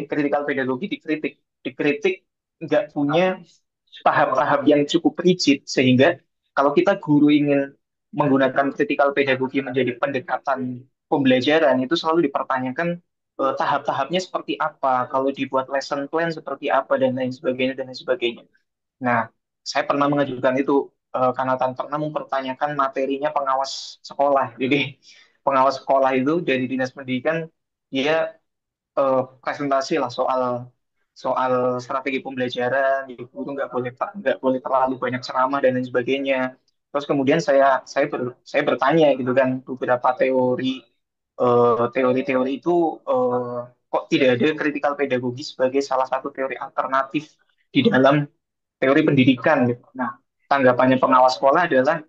critical pedagogi dikritik nggak punya tahap-tahap yang cukup rigid sehingga kalau kita guru ingin menggunakan critical pedagogi menjadi pendekatan pembelajaran itu selalu dipertanyakan tahap-tahapnya seperti apa, kalau dibuat lesson plan seperti apa dan lain sebagainya dan lain sebagainya. Nah, saya pernah mengajukan itu karena pernah mempertanyakan materinya pengawas sekolah. Jadi pengawas sekolah itu dari dinas pendidikan dia presentasi lah soal soal strategi pembelajaran, jadi guru nggak boleh terlalu banyak ceramah dan lain sebagainya. Terus kemudian saya bertanya gitu kan beberapa teori-teori itu kok tidak ada kritikal pedagogi sebagai salah satu teori alternatif di dalam teori pendidikan gitu. Nah, tanggapannya pengawas sekolah adalah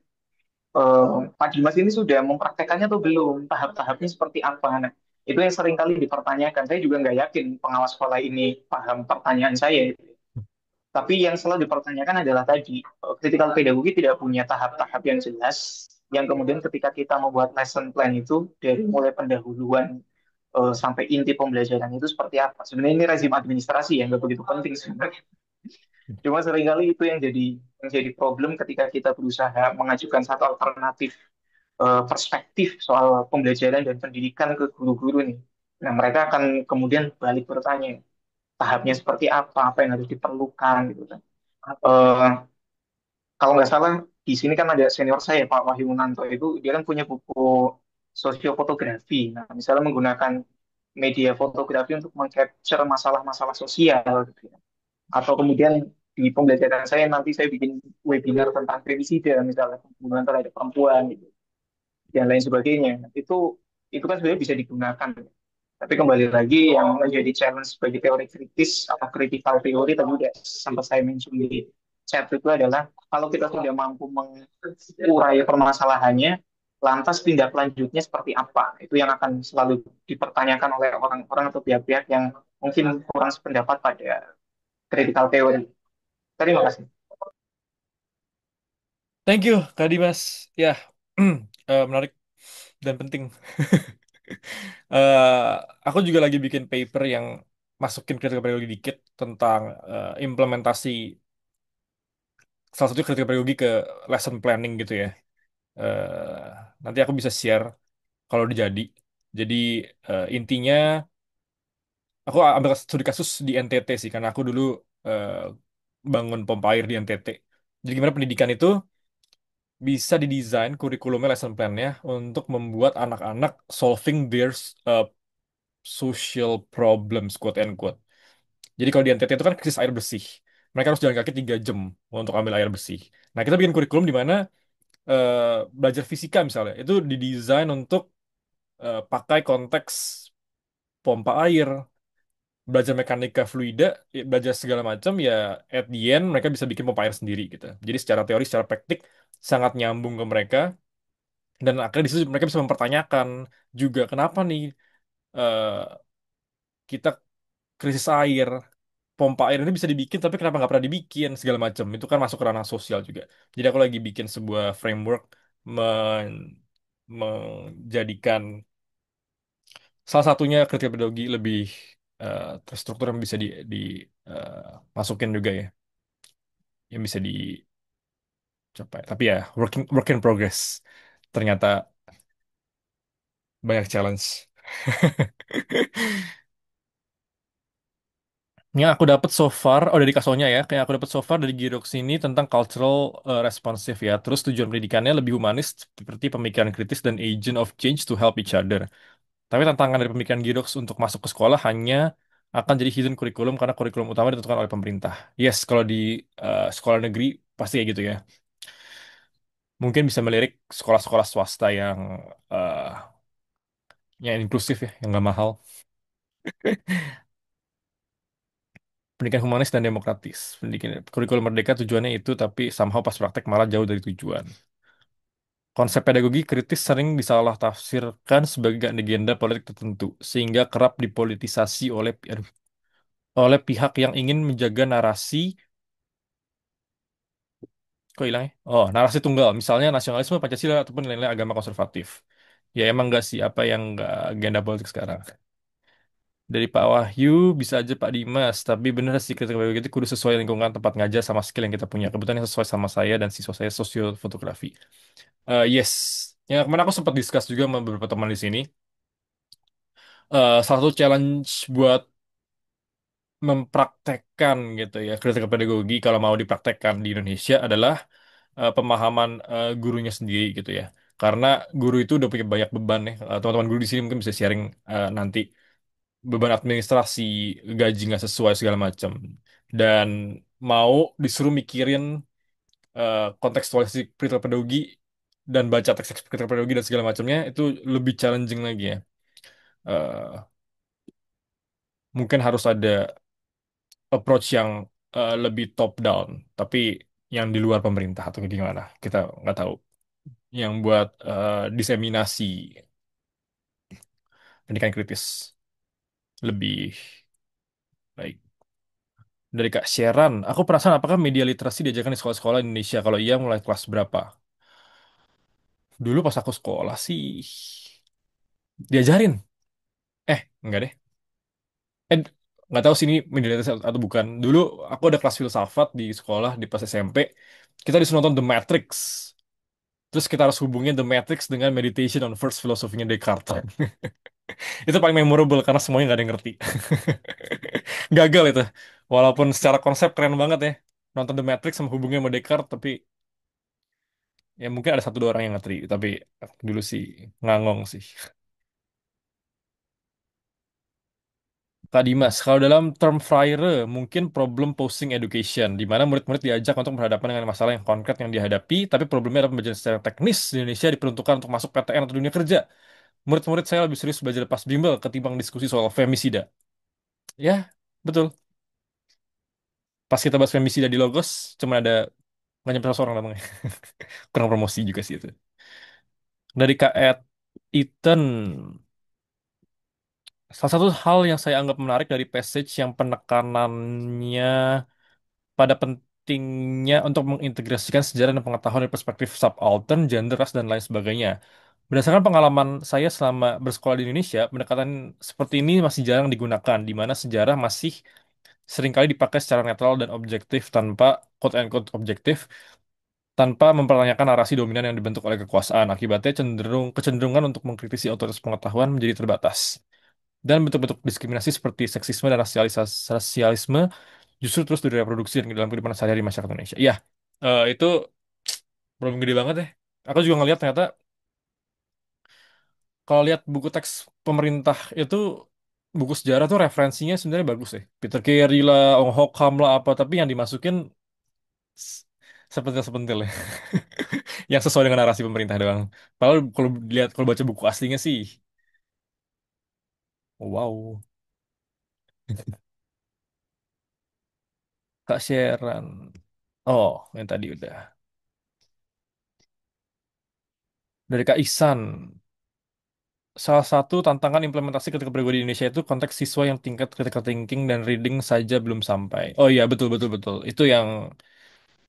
Pak Dimas ini sudah mempraktekannya atau belum? Tahap-tahapnya seperti apa? Nah, itu yang sering kali dipertanyakan. Saya juga nggak yakin pengawas sekolah ini paham pertanyaan saya. Tapi yang selalu dipertanyakan adalah tadi, critical pedagogy tidak punya tahap-tahap yang jelas, yang kemudian ketika kita membuat lesson plan itu, dari mulai pendahuluan sampai inti pembelajaran itu seperti apa. Sebenarnya ini rezim administrasi yang nggak begitu penting sebenarnya. Cuma seringkali itu yang jadi problem ketika kita berusaha mengajukan satu alternatif perspektif soal pembelajaran dan pendidikan ke guru-guru nih. Nah, mereka akan kemudian balik bertanya, tahapnya seperti apa, apa yang harus diperlukan gitu kan. Eh, Kalau nggak salah di sini kan ada senior saya Pak Wahyu Munanto, itu dia kan punya buku sosiofotografi. Nah, misalnya menggunakan media fotografi untuk mengcapture masalah-masalah sosial gitu ya. Atau kemudian di pembelajaran saya nanti saya bikin webinar tentang femisida misalnya hubungan terhadap perempuan gitu dan lain sebagainya. Itu kan sebenarnya bisa digunakan. Tapi kembali lagi yang menjadi challenge bagi teori kritis atau critical theory tadi udah sempat saya mention di chat itu adalah kalau kita sudah mampu mengurai permasalahannya, lantas tindak lanjutnya seperti apa? Itu yang akan selalu dipertanyakan oleh orang-orang atau pihak-pihak yang mungkin kurang sependapat pada critical theory. Terima kasih. Thank you, Kak Dimas. Ya, menarik dan penting. Eh, aku juga lagi bikin paper yang masukin critical pedagogy dikit tentang implementasi salah satu critical pedagogy ke lesson planning gitu ya. Nanti aku bisa share kalau udah jadi. Jadi intinya aku ambil studi kasus di NTT sih, karena aku dulu eh, bangun pompa air di NTT. Jadi gimana pendidikan itu bisa didesain kurikulumnya, lesson plan-nya untuk membuat anak-anak solving their uh, social problems, quote and quote. Jadi kalau di NTT itu kan krisis air bersih. Mereka harus jalan kaki 3 jam untuk ambil air bersih. Nah, kita bikin kurikulum di mana belajar fisika misalnya, itu didesain untuk pakai konteks pompa air, belajar mekanika fluida, ya, belajar segala macam ya, at the end mereka bisa bikin pompa air sendiri gitu. Jadi secara teori, secara praktik sangat nyambung ke mereka, dan akhirnya di situ mereka bisa mempertanyakan juga kenapa nih eh, kita krisis air, pompa air ini bisa dibikin tapi kenapa nggak pernah dibikin segala macam. Itu kan masuk ke ranah sosial juga. Jadi aku lagi bikin sebuah framework menjadikan salah satunya kritika pedagogi lebih terstruktur yang bisa masukin juga ya, yang bisa dicapai. Tapi ya work in progress. Ternyata banyak challenge. Yang aku dapat so far, oh dari kasonya ya, kayak aku dapat so far dari Girox ini tentang cultural responsive ya. Terus tujuan pendidikannya lebih humanis seperti pemikiran kritis dan agent of change to help each other. Tapi tantangan dari pemikiran Girox untuk masuk ke sekolah hanya akan jadi hidden kurikulum karena kurikulum utama ditentukan oleh pemerintah. Yes, kalau di sekolah negeri pasti kayak gitu ya. Mungkin bisa melirik sekolah-sekolah swasta eh, yang inklusif ya, yang nggak mahal. Pendidikan humanis dan demokratis. Pendidikan kurikulum merdeka tujuannya itu, tapi somehow pas praktek malah jauh dari tujuan. Konsep pedagogi kritis sering disalah-tafsirkan sebagai agenda politik tertentu, sehingga kerap dipolitisasi oleh pihak yang ingin menjaga narasi, kok hilangnya? Oh, narasi tunggal, misalnya nasionalisme, Pancasila, ataupun nilai-nilai agama konservatif. Ya emang nggak sih, apa yang nggak agenda politik sekarang. Dari Pak Wahyu, bisa aja Pak Dimas, tapi bener sih kritik pedagogi itu kudu sesuai lingkungan tempat ngajar sama skill yang kita punya. Kebetulan yang sesuai sama saya dan siswa saya fotografi. Yes, ya kemarin aku sempat discuss juga sama beberapa teman di sini. Salah satu challenge buat mempraktekkan gitu ya kritik pedagogi kalau mau dipraktekkan di Indonesia adalah pemahaman gurunya sendiri gitu ya. Karena guru itu udah punya banyak beban ya. Teman-teman guru di sini mungkin bisa sharing nanti beban administrasi, gaji nggak sesuai segala macam. Dan mau disuruh mikirin kontekstualisasi kritik pedagogi dan baca teks-teks kritik pedagogi dan segala macamnya itu lebih challenging lagi ya. Eh, Mungkin harus ada approach yang lebih top down, tapi yang di luar pemerintah atau gimana, kita nggak tahu. Yang buat diseminasi pendidikan kritis lebih baik. Dari Kak Sheran, aku penasaran apakah media literasi diajarkan di sekolah-sekolah Indonesia? Kalau iya, mulai kelas berapa? Dulu pas aku sekolah sih diajarin. Enggak deh. Eh, nggak tahu sih ini media literasi atau bukan. Dulu aku ada kelas filsafat di sekolah di pas SMP. Kita disuruh nonton The Matrix. Terus kita harus hubungin The Matrix dengan Meditation on First Philosophy-nya Descartes. Itu paling memorable karena semuanya nggak ada yang ngerti. Gagal itu. Walaupun secara konsep keren banget ya. Nonton The Matrix sama hubungnya sama Descartes, tapi ya mungkin ada satu dua orang yang ngerti. Tapi dulu sih ngangong sih. Kak Dimas, kalau dalam term Freire, mungkin problem posing education, di mana murid-murid diajak untuk berhadapan dengan masalah yang konkret yang dihadapi, tapi problemnya adalah pembelajaran secara teknis di Indonesia diperuntukkan untuk masuk PTN atau dunia kerja. Murid-murid saya lebih serius belajar pas bimbel ketimbang diskusi soal femisida. Ya, betul. Pas kita bahas femisida di Logos, cuma ada nggak nyampe 100 orang namanya. Kurang promosi juga sih itu. Dari Kak Ed Ethan, salah satu hal yang saya anggap menarik dari passage yang penekanannya pada pentingnya untuk mengintegrasikan sejarah dan pengetahuan dari perspektif subaltern, gender, ras, dan lain sebagainya. Berdasarkan pengalaman saya selama bersekolah di Indonesia, pendekatan seperti ini masih jarang digunakan, di mana sejarah masih seringkali dipakai secara netral dan objektif tanpa quote-unquote objektif, tanpa mempertanyakan narasi dominan yang dibentuk oleh kekuasaan. Akibatnya kecenderungan untuk mengkritisi otoritas pengetahuan menjadi terbatas. Dan bentuk-bentuk diskriminasi seperti seksisme dan rasialisme justru terus direproduksi dalam kehidupan sehari-hari masyarakat Indonesia. Iya, itu problem gede banget ya. Aku juga ngelihat ternyata kalau lihat buku teks pemerintah itu buku sejarah tuh referensinya sebenarnya bagus ya. Peter Carey lah, Ong Hokham lah apa, tapi yang dimasukin s- sepentil-sepentil ya. Yang sesuai dengan narasi pemerintah doang. Padahal kalau baca buku aslinya sih, wow. Kak Sheran. Oh, yang tadi udah. Dari Kak Ihsan. Salah satu tantangan implementasi ketika pribadi di Indonesia itu konteks siswa yang tingkat critical thinking dan reading saja belum sampai. Oh iya, betul betul betul. Itu yang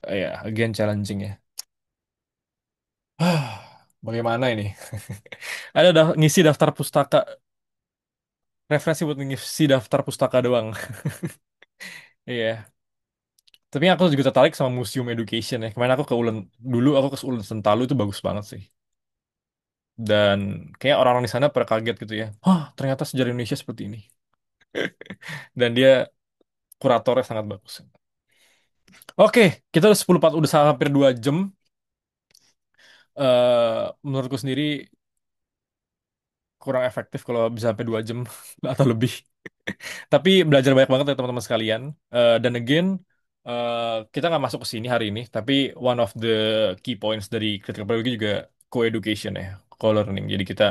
ya again challenging ya. Bagaimana ini? Ngisi daftar pustaka, referensi buat ngisi daftar pustaka doang. Iya. Tapi aku juga tertarik sama Museum Education ya. Kemarin aku ke Ulen, dulu aku ke Ulen Sentalu itu bagus banget sih. Dan kayak orang-orang di sana pada kaget gitu ya. Ternyata sejarah Indonesia seperti ini. Dan dia kuratornya sangat bagus. Oke, kita udah 10 udah hampir 2 jam. Menurutku sendiri kurang efektif kalau bisa sampai 2 jam atau lebih. Tapi belajar banyak banget ya teman-teman sekalian. Dan again, kita nggak masuk ke sini hari ini, tapi one of the key points dari critical pedagogy juga co-education ya, co-learning. Jadi kita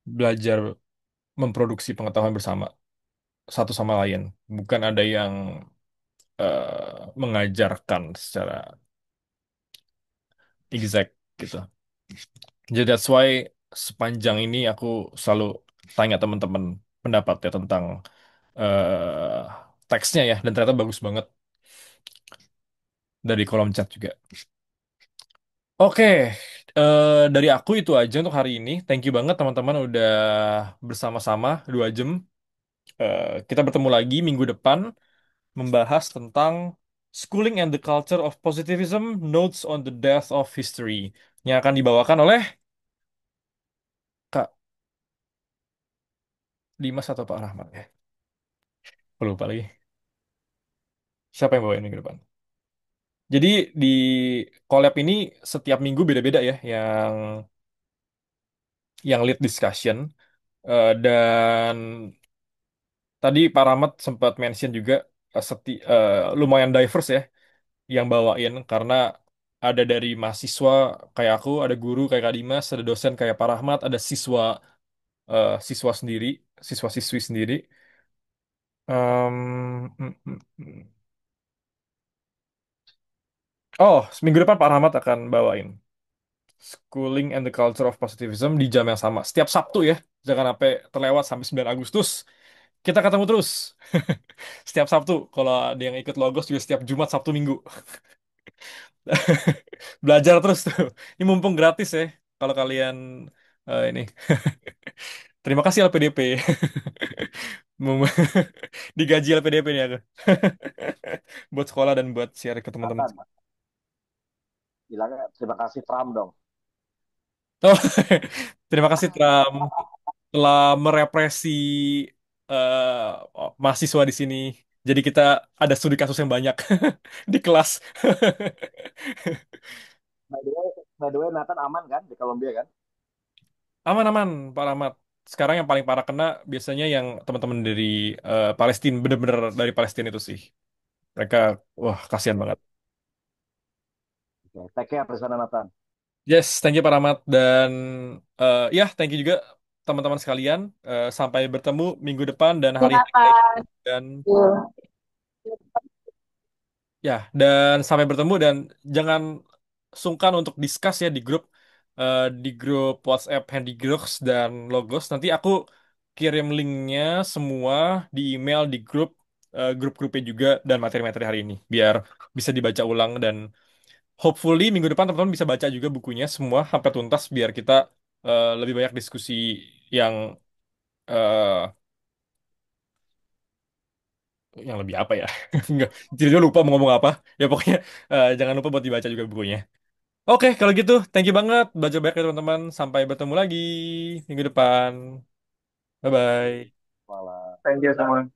belajar memproduksi pengetahuan bersama satu sama lain, bukan ada yang mengajarkan secara exact gitu. Jadi that's why sepanjang ini aku selalu tanya teman-teman pendapatnya tentang eh teksnya ya, dan ternyata bagus banget dari kolom chat juga. Oke, dari aku itu aja untuk hari ini. Thank you banget teman-teman udah bersama-sama 2 jam. Kita bertemu lagi minggu depan membahas tentang Schooling and the Culture of Positivism, Notes on the Death of History, yang akan dibawakan oleh Kak Dimas atau Pak Rahmat ya. Aku lupa lagi. Siapa yang bawain minggu depan? Jadi di collab ini setiap minggu beda-beda ya yang lead discussion. Dan tadi Pak Rahmat sempat mention juga lumayan diverse ya yang bawain karena ada dari mahasiswa kayak aku, ada guru kayak Kak Dimas, ada dosen kayak Pak Rahmat, ada siswa sendiri, siswa-siswi sendiri. Mm. Oh, seminggu depan Pak Rahmat akan bawain Schooling and the Culture of Positivism di jam yang sama. Setiap Sabtu ya. Jangan sampai terlewat sampai 9 Agustus. Kita ketemu terus. Setiap Sabtu. Kalau ada yang ikut Logos juga setiap Jumat, Sabtu, Minggu. Belajar terus tuh. Ini mumpung gratis ya. Kalau kalian ini. Terima kasih LPDP. Mem- Digaji LPDP nih aku. Buat sekolah dan buat share ke teman-teman. Nathan, bilangnya terima kasih Trump dong. Oh, terima kasih Trump telah merepresi mahasiswa di sini. Jadi kita ada studi kasus yang banyak di kelas. By the way, Nathan aman kan di Kolombia kan? Aman-aman, Pak Rahmat. Sekarang yang paling parah kena biasanya yang teman-teman dari Palestina, bener-bener dari Palestina itu sih. Mereka, wah, kasihan Oke, banget. oke. Take care di sana Nathan. Yes, thank you Pak Rahmat. Dan ya, thank you juga teman-teman sekalian. Sampai bertemu minggu depan dan hari-hari lain. Silakan. Dan Yuk. ya, dan sampai bertemu dan jangan sungkan untuk discuss ya di grup WhatsApp Handygrox dan Logos. Nanti aku kirim linknya semua di email di grup-grupnya juga dan materi-materi hari ini biar bisa dibaca ulang dan hopefully minggu depan teman-teman bisa baca juga bukunya semua sampai tuntas biar kita lebih banyak diskusi yang eh, yang lebih apa ya? Enggak, jadi lupa mau ngomong apa. Ya pokoknya jangan lupa buat dibaca juga bukunya. Oke, kalau gitu, thank you banget. Belajar banyak ya teman-teman. Sampai bertemu lagi minggu depan. Oke, Bye-bye. malam. Thank you semua.